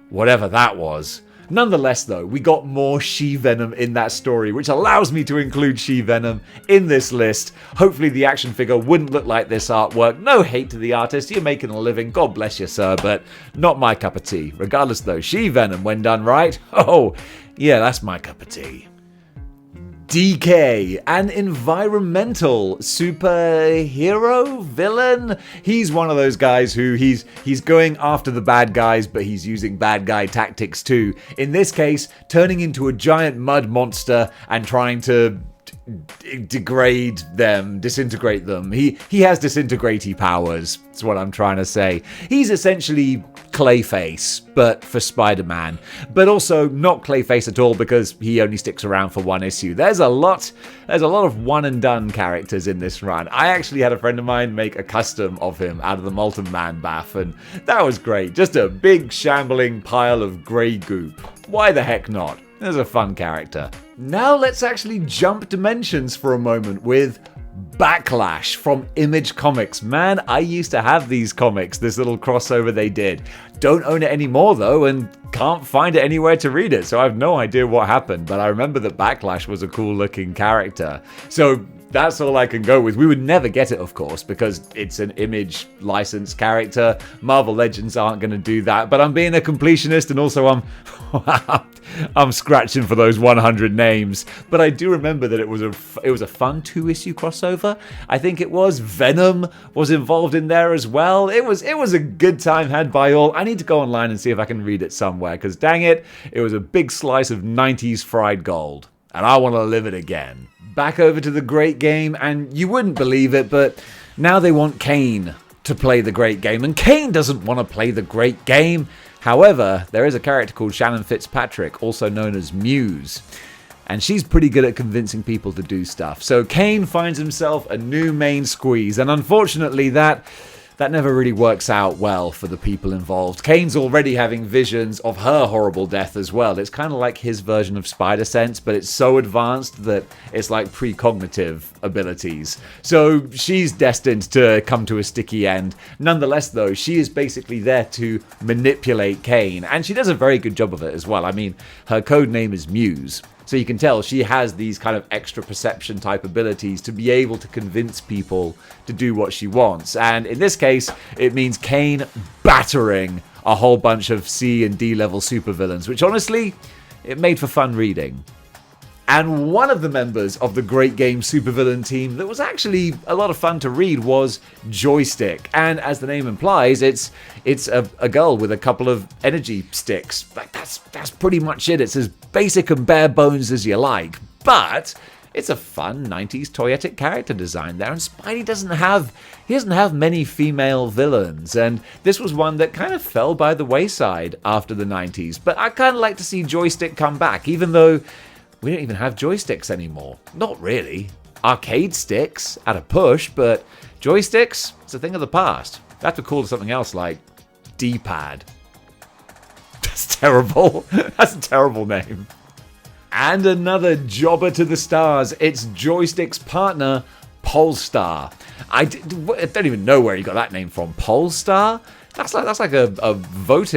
whatever that was. Nonetheless, though, we got more She-Venom in that story, which allows me to include She-Venom in this list. Hopefully the action figure wouldn't look like this artwork. No hate to the artist, you're making a living, God bless you, sir, but not my cup of tea. Regardless, though, She-Venom, when done right, oh, yeah, that's my cup of tea. DK, an environmental superhero villain. He's one of those guys who he's going after the bad guys, but he's using bad guy tactics too. In this case, turning into a giant mud monster and trying to degrade them, disintegrate them. He has disintegratey powers, that's what I'm trying to say. He's essentially Clayface, but for Spider-Man. But also not Clayface at all, because he only sticks around for one issue. There's a lot of one-and-done characters in this run. I actually had a friend of mine make a custom of him out of the Molten Man Bath, and that was great. Just a big, shambling pile of grey goop. Why the heck not? There's a fun character. Now let's actually jump dimensions for a moment with Backlash from Image Comics. Man, I used to have these comics, this little crossover they did. Don't own it anymore though, and can't find it anywhere to read it, so I have no idea what happened, but I remember that Backlash was a cool looking character. So that's all I can go with. We would never get it, of course, because it's an Image licensed character. Marvel Legends aren't going to do that, but I'm being a completionist, and also I'm scratching for those 100 names. But I do remember that it was a fun 2-issue crossover. I think it was. Venom was involved in there as well. It was a good time had by all. I need to go online and see if I can read it somewhere, because dang it was a big slice of 90s fried gold, and I want to live it again. Back over to the Great Game, and you wouldn't believe it, but now they want Kane to play the Great Game, and Kane doesn't want to play the Great Game. However, there is a character called Shannon Fitzpatrick, also known as Muse, and she's pretty good at convincing people to do stuff. So Kane finds himself a new main squeeze, and unfortunately that never really works out well for the people involved. Kane's already having visions of her horrible death as well. It's kind of like his version of Spider-Sense, but it's so advanced that it's like precognitive abilities. So she's destined to come to a sticky end. Nonetheless, though, she is basically there to manipulate Kane, and she does a very good job of it as well. I mean, her code name is Muse. So you can tell she has these kind of extra perception type abilities to be able to convince people to do what she wants. And in this case, it means Kane battering a whole bunch of C and D level supervillains, which honestly, it made for fun reading. And one of the members of the Great Game supervillain team that was actually a lot of fun to read was Joystick. And as the name implies, it's a girl with a couple of energy sticks. Like that's pretty much it. It's as basic and bare bones as you like. But it's a fun 90s toyetic character design there, and Spidey doesn't have many female villains, and this was one that kind of fell by the wayside after the 90s. But I kind of like to see Joystick come back, even though we don't even have joysticks anymore. Not really. Arcade sticks at a push, but joysticks, it's a thing of the past. They have to call it something else like D-pad. That's terrible. That's a terrible name. And another jobber to the stars. It's Joystick's partner, Polestar. I don't even know where he got that name from. Polestar? That's like a vote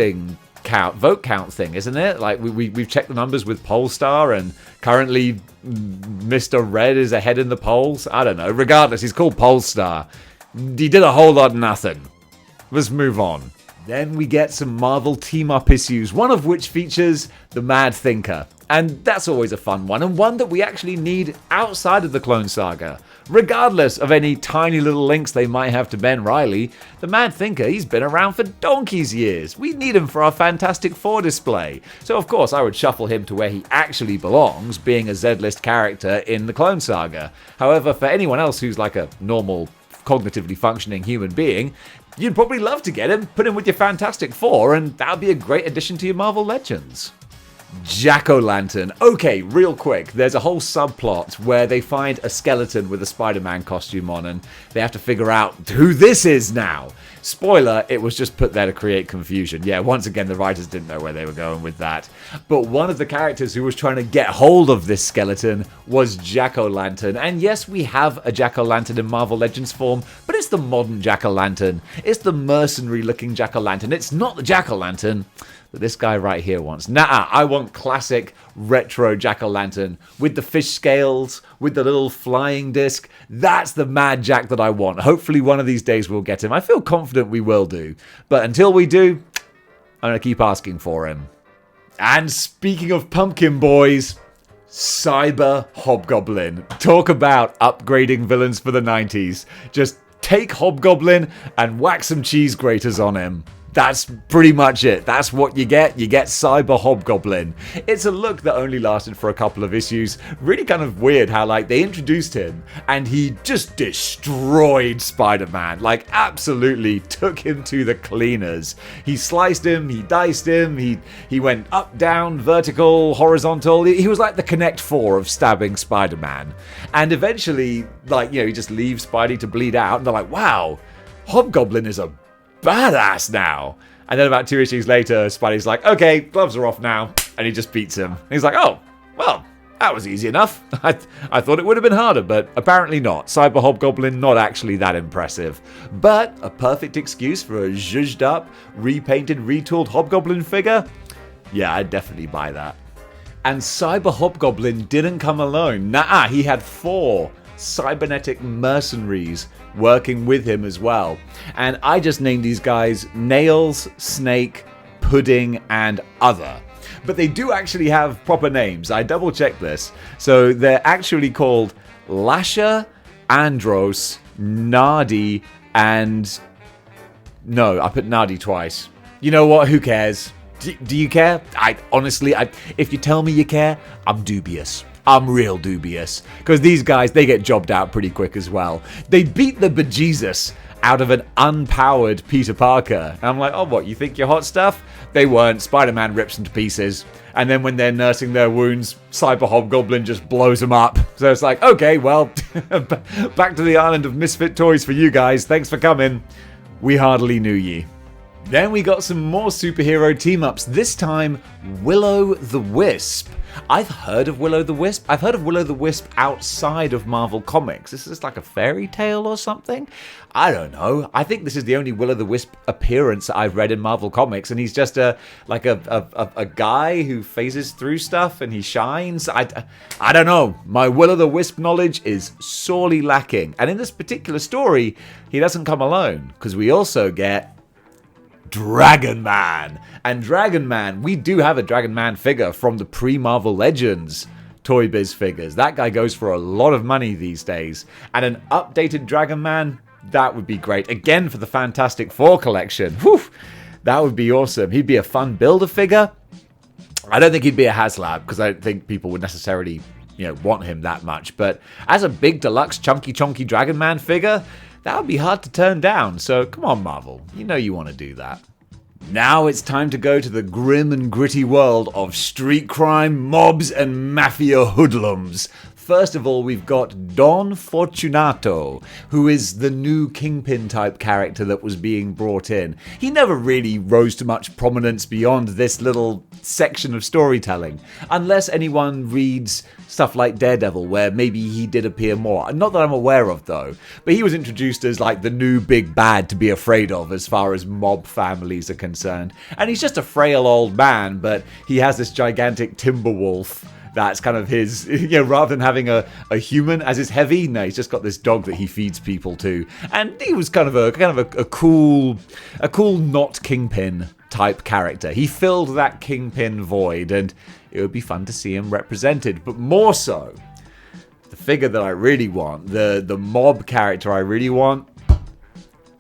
count thing, isn't it? Like we've checked the numbers with Polestar, and currently Mr. Red is ahead in the polls. I don't know. Regardless, he's called Polestar. He did a whole lot of nothing. Let's move on. Then we get some Marvel team-up issues, one of which features the Mad Thinker. And that's always a fun one, and one that we actually need outside of the Clone Saga. Regardless of any tiny little links they might have to Ben Reilly, the Mad Thinker, he's been around for donkey's years. We need him for our Fantastic Four display. So of course I would shuffle him to where he actually belongs, being a Z-list character in the Clone Saga. However, for anyone else who's like a normal, cognitively functioning human being, you'd probably love to get him, put him with your Fantastic Four, and that would be a great addition to your Marvel Legends. Jack-o'-lantern. Okay, real quick, there's a whole subplot where they find a skeleton with a Spider-Man costume on, and they have to figure out who this is now. Spoiler, it was just put there to create confusion. Yeah, once again, the writers didn't know where they were going with that. But one of the characters who was trying to get hold of this skeleton was Jack-o'-lantern. And yes, we have a Jack-o'-lantern in Marvel Legends form, but it's the modern Jack-o'-lantern. It's the mercenary-looking Jack-o'-lantern. It's not the Jack-o'-lantern that this guy right here wants. Nah, I want classic retro Jack-o'-lantern with the fish scales, with the little flying disc. That's the Mad Jack that I want. Hopefully one of these days we'll get him. I feel confident we will do. But until we do, I'm going to keep asking for him. And speaking of pumpkin boys, Cyber Hobgoblin. Talk about upgrading villains for the 90s. Just take Hobgoblin and whack some cheese graters on him. That's pretty much it. That's what you get. You get Cyber Hobgoblin. It's a look that only lasted for a couple of issues. Really kind of weird how, like, they introduced him and he just destroyed Spider-Man. Like, absolutely took him to the cleaners. He sliced him, he diced him, he went up, down, vertical, horizontal. He was like the Connect 4 of stabbing Spider-Man. And eventually, like, you know, he just leaves Spidey to bleed out and they're like, wow, Hobgoblin is a badass now. And then about 2 issues later, Spidey's like, okay, gloves are off now. And he just beats him. And he's like, oh, well, that was easy enough. I thought it would have been harder, but apparently not. Cyber Hobgoblin, not actually that impressive. But a perfect excuse for a zhuzhed up, repainted, retooled Hobgoblin figure? Yeah, I'd definitely buy that. And Cyber Hobgoblin didn't come alone. Nah, he had 4 cybernetic mercenaries working with him as well. And I just named these guys Nails, Snake, Pudding, and Other. But they do actually have proper names. I double checked this. So they're actually called Lasher, Andros, Nardi, and... No, I put Nardi twice. You know what? Who cares? Do you care? Honestly, if you tell me you care, I'm dubious. I'm real dubious. Because these guys, they get jobbed out pretty quick as well. They beat the bejesus out of an unpowered Peter Parker. And I'm like, oh, what? You think you're hot stuff? They weren't. Spider-Man rips them to pieces. And then when they're nursing their wounds, Cyber Hobgoblin just blows them up. So it's like, okay, well, back to the island of misfit toys for you guys. Thanks for coming. We hardly knew ye. Then we got some more superhero team-ups, this time Willow the Wisp. I've heard of Willow the Wisp. I've heard of Willow the Wisp outside of Marvel Comics. Is this like a fairy tale or something? I don't know. I think this is the only Willow the Wisp appearance that I've read in Marvel Comics, and he's just a guy who phases through stuff and he shines. I don't know. My Willow the Wisp knowledge is sorely lacking. And in this particular story, he doesn't come alone, because we also get Dragon Man. And Dragon Man, we do have a Dragon Man figure from the pre-Marvel Legends Toy Biz figures. That guy goes for a lot of money these days. And an updated Dragon Man, that would be great. Again, for the Fantastic Four collection. Whew, that would be awesome. He'd be a fun builder figure. I don't think he'd be a HasLab, because I don't think people would necessarily, want him that much. But as a big deluxe chunky Dragon Man figure, that would be hard to turn down. So come on, Marvel. You know you want to do that. Now it's time to go to the grim and gritty world of street crime, mobs, and mafia hoodlums. First of all, we've got Don Fortunato, who is the new Kingpin type character that was being brought in. He never really rose to much prominence beyond this little section of storytelling, unless anyone reads stuff like Daredevil, where maybe he did appear more. Not that I'm aware of, though, but he was introduced as like the new big bad to be afraid of as far as mob families are concerned. And he's just a frail old man, but he has this gigantic timber wolf. That's kind of his, rather than having a human as his heavy, no, he's just got this dog that he feeds people to. And he was kind of a cool not Kingpin type character. He filled that Kingpin void, and it would be fun to see him represented. But more so, the figure that I really want, the mob character I really want,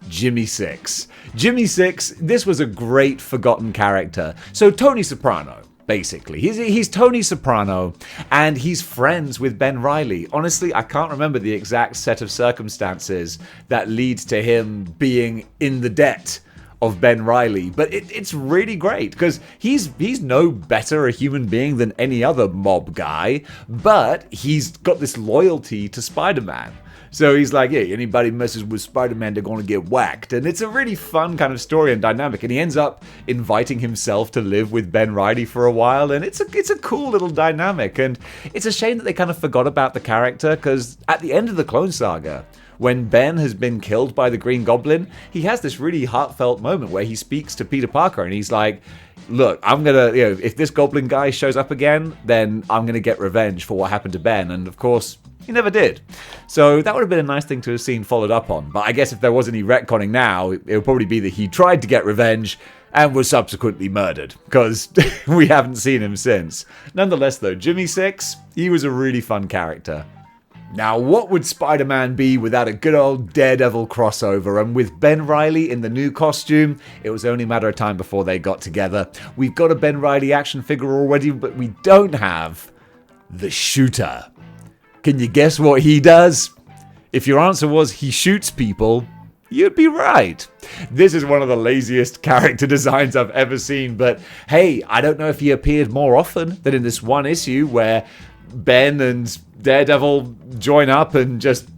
Jimmy Six. Jimmy Six, this was a great forgotten character. So Tony Soprano. Basically, he's Tony Soprano, and he's friends with Ben Reilly. Honestly, I can't remember the exact set of circumstances that leads to him being in the debt of Ben Reilly, but it's really great because he's no better a human being than any other mob guy, but he's got this loyalty to Spider-Man. So he's like, yeah, anybody messes with Spider-Man, they're going to get whacked. And it's a really fun kind of story and dynamic. And he ends up inviting himself to live with Ben Reilly for a while. And it's a cool little dynamic. And it's a shame that they kind of forgot about the character, because at the end of the Clone Saga, when Ben has been killed by the Green Goblin, he has this really heartfelt moment where he speaks to Peter Parker and he's like, look, I'm going to, if this Goblin guy shows up again, then I'm going to get revenge for what happened to Ben. And of course, he never did. So that would have been a nice thing to have seen followed up on. But I guess if there was any retconning now, it would probably be that he tried to get revenge and was subsequently murdered, because we haven't seen him since. Nonetheless, though, Jimmy Six, he was a really fun character. Now, what would Spider-Man be without a good old Daredevil crossover? And with Ben Reilly in the new costume, it was only a matter of time before they got together. We've got a Ben Reilly action figure already, but we don't have the shooter. Can you guess what he does? If your answer was he shoots people, you'd be right. This is one of the laziest character designs I've ever seen, but hey, I don't know if he appeared more often than in this one issue where Ben and Daredevil join up and just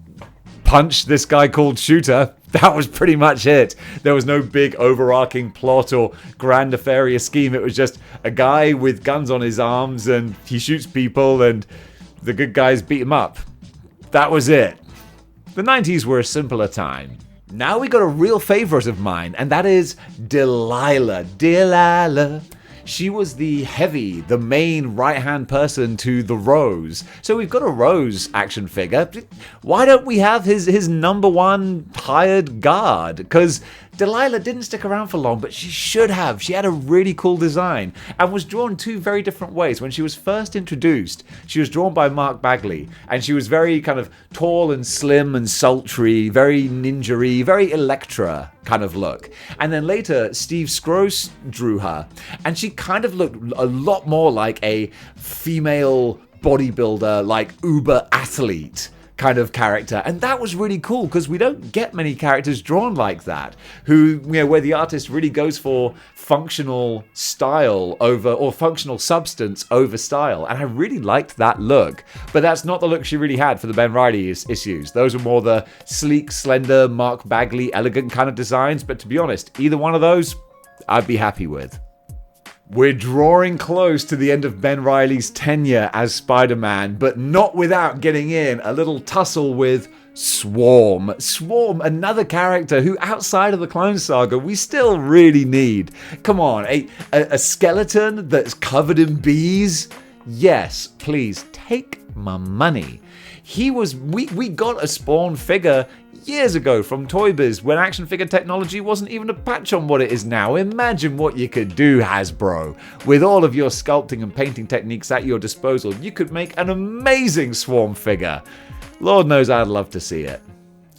punch this guy called Shooter. That was pretty much it. There was no big overarching plot or grand nefarious scheme. It was just a guy with guns on his arms and he shoots people and the good guys beat him up. That was it. The 90s were a simpler time. Now we got a real favorite of mine, and that is Delilah. Delilah. She was the main right-hand person to the Rose. So we've got a Rose action figure. Why don't we have his number one hired guard? Because Delilah didn't stick around for long, but she should have. She had a really cool design and was drawn two very different ways. When she was first introduced, she was drawn by Mark Bagley, and she was very kind of tall and slim and sultry, very ninja-y, very Elektra kind of look. And then later, Steve Skroce drew her, and she kind of looked a lot more like a female bodybuilder, like uber athlete kind of character, and that was really cool because we don't get many characters drawn like that where the artist really goes for functional style or functional substance over style, and I really liked that look. But that's not the look she really had for the Ben Reilly issues. Those were more the sleek, slender, Mark Bagley, elegant kind of designs, but to be honest, either one of those I'd be happy with. We're drawing close to the end of Ben Reilly's tenure as Spider-Man, but not without getting in a little tussle with Swarm. Swarm, another character who, outside of the Clone Saga, we still really need. Come on, a skeleton that's covered in bees? Yes, please, take my money. We got a Spawn figure years ago from Toy Biz when action figure technology wasn't even a patch on what it is now. Imagine what you could do, Hasbro. With all of your sculpting and painting techniques at your disposal, you could make an amazing Swarm figure. Lord knows I'd love to see it.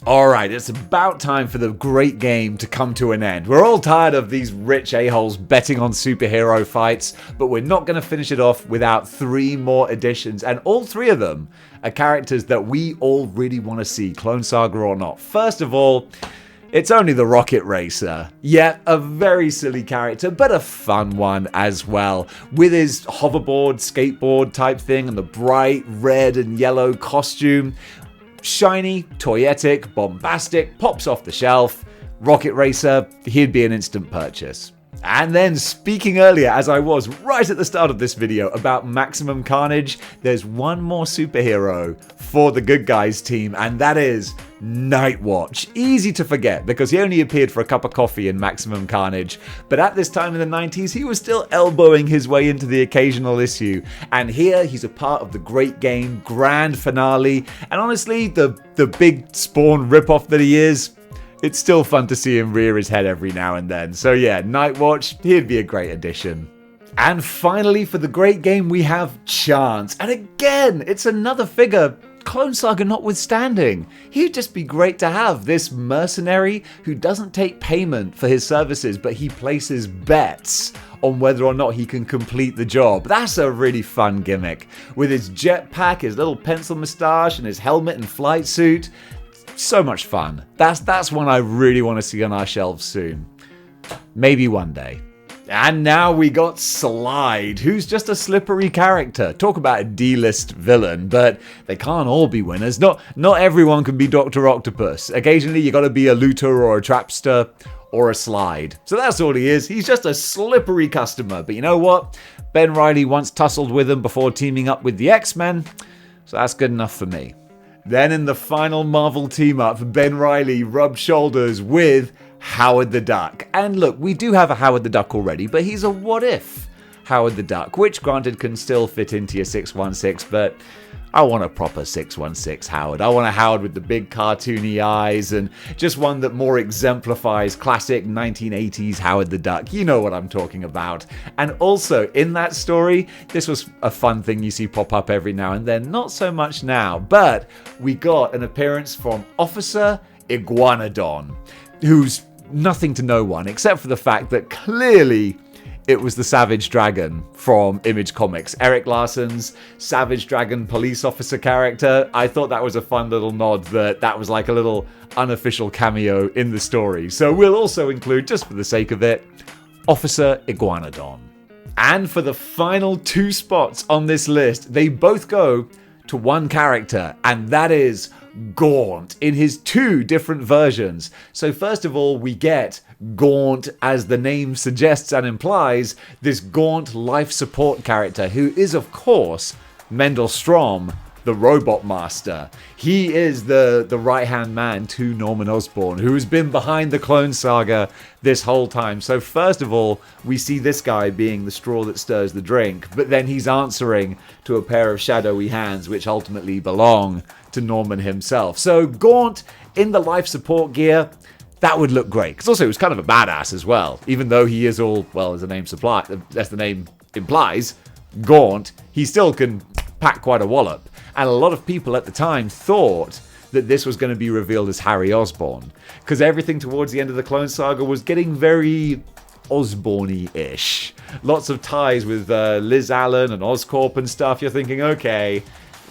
Alright, it's about time for the great game to come to an end. We're all tired of these rich a-holes betting on superhero fights, but we're not going to finish it off without 3 more editions, and all 3 of them are characters that we all really want to see, Clone Saga or not. First of all, it's only the Rocket Racer. Yeah, a very silly character, but a fun one as well. With his hoverboard, skateboard type thing and the bright red and yellow costume. Shiny, toyetic, bombastic, pops off the shelf. Rocket Racer, he'd be an instant purchase. And then, speaking earlier, as I was right at the start of this video, about Maximum Carnage, there's one more superhero for the good guys team, and that is Nightwatch. Easy to forget, because he only appeared for a cup of coffee in Maximum Carnage, but at this time in the 90s, he was still elbowing his way into the occasional issue, and here he's a part of the great game, grand finale, and honestly, the big Spawn ripoff that he is, it's still fun to see him rear his head every now and then. So yeah, Nightwatch, he'd be a great addition. And finally, for the great game, we have Chance. And again, it's another figure, Clone Saga notwithstanding. He'd just be great to have, this mercenary who doesn't take payment for his services, but he places bets on whether or not he can complete the job. That's a really fun gimmick. With his jetpack, his little pencil moustache, and his helmet and flight suit. So much fun. That's one I really want to see on our shelves soon. Maybe one day. And now we got Slide, who's just a slippery character. Talk about a D-list villain, but they can't all be winners. Not everyone can be Dr. Octopus. Occasionally you gotta be a looter or a trapster or a Slide. So that's all he is. He's just a slippery customer. But you know what? Ben Reilly once tussled with him before teaming up with the X-Men, so that's good enough for me. Then in the final Marvel team-up, Ben Reilly rubbed shoulders with Howard the Duck. And look, we do have a Howard the Duck already, but he's a what-if Howard the Duck, which granted can still fit into your 616, but I want a proper 616 Howard. I want a Howard with the big cartoony eyes and just one that more exemplifies classic 1980s Howard the Duck. You know what I'm talking about. And also, in that story, this was a fun thing you see pop up every now and then. Not so much now, but we got an appearance from Officer Iguanodon, who's nothing to no one, except for the fact that clearly it was the Savage Dragon from Image Comics, Eric Larson's Savage Dragon police officer character. I thought that was a fun little nod that was like a little unofficial cameo in the story. So we'll also include, just for the sake of it, Officer Iguanodon. And for the final 2 spots on this list, they both go to one character, and that is Gaunt in his 2 different versions. So first of all, we get Gaunt, as the name suggests and implies, this Gaunt life support character who is, of course, Mendel Stromm, the Robot Master. He is the right-hand man to Norman Osborn, who has been behind the Clone Saga this whole time. So first of all, we see this guy being the straw that stirs the drink, but then he's answering to a pair of shadowy hands which ultimately belong to Norman himself. So Gaunt in the life support gear, that would look great. Because also he was kind of a badass as well. Even though he is all, well, as the name implies, Gaunt, he still can pack quite a wallop. And a lot of people at the time thought that this was going to be revealed as Harry Osborn, because everything towards the end of the Clone Saga was getting very Osborny-ish. Lots of ties with Liz Allen and Oscorp and stuff. You're thinking, okay,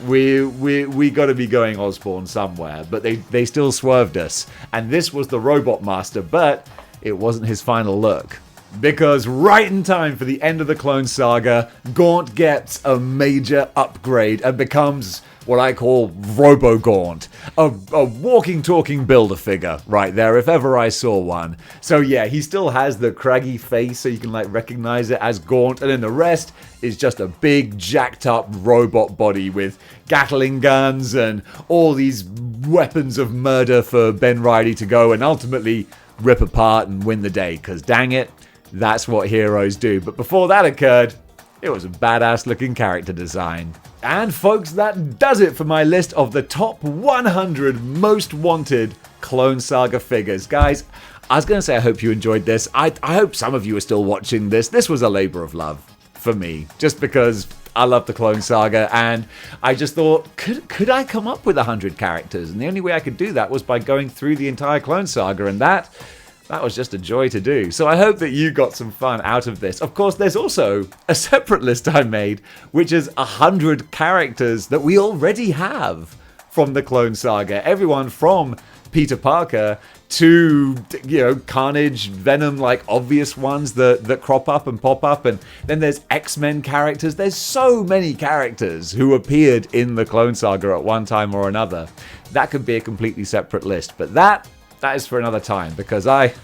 we got to be going Osborn somewhere, but they still swerved us. And this was the Robot Master, but it wasn't his final look. Because right in time for the end of the Clone Saga, Gaunt gets a major upgrade and becomes what I call Robo-Gaunt. A walking, talking Build-A-Figure right there, if ever I saw one. So yeah, he still has the craggy face so you can like recognize it as Gaunt, and then the rest is just a big, jacked up robot body with Gatling guns and all these weapons of murder for Ben Reilly to go and ultimately rip apart and win the day, because dang it, that's what heroes do. But before that occurred, it was a badass looking character design. And folks, that does it for my list of the top 100 most wanted Clone Saga figures. Guys, I was going to say I hope you enjoyed this. I hope some of you are still watching this. This was a labor of love for me, just because I love the Clone Saga, and I just thought, could I come up with 100 characters? And the only way I could do that was by going through the entire Clone Saga, and that was just a joy to do. So I hope that you got some fun out of this. Of course, there's also a separate list I made, which is 100 characters that we already have from the Clone Saga. Everyone from Peter Parker to, Carnage, Venom, like obvious ones that crop up and pop up. And then there's X-Men characters. There's so many characters who appeared in the Clone Saga at one time or another. That could be a completely separate list. But that is for another time, because I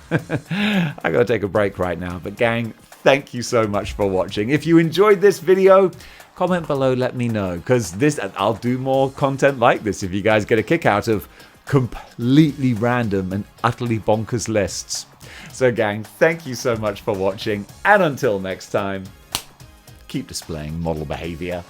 gotta take a break right now. But gang, thank you so much for watching. If you enjoyed this video, comment below, let me know, because I'll do more content like this if you guys get a kick out of completely random and utterly bonkers lists. So gang, thank you so much for watching, and until next time, keep displaying model behavior.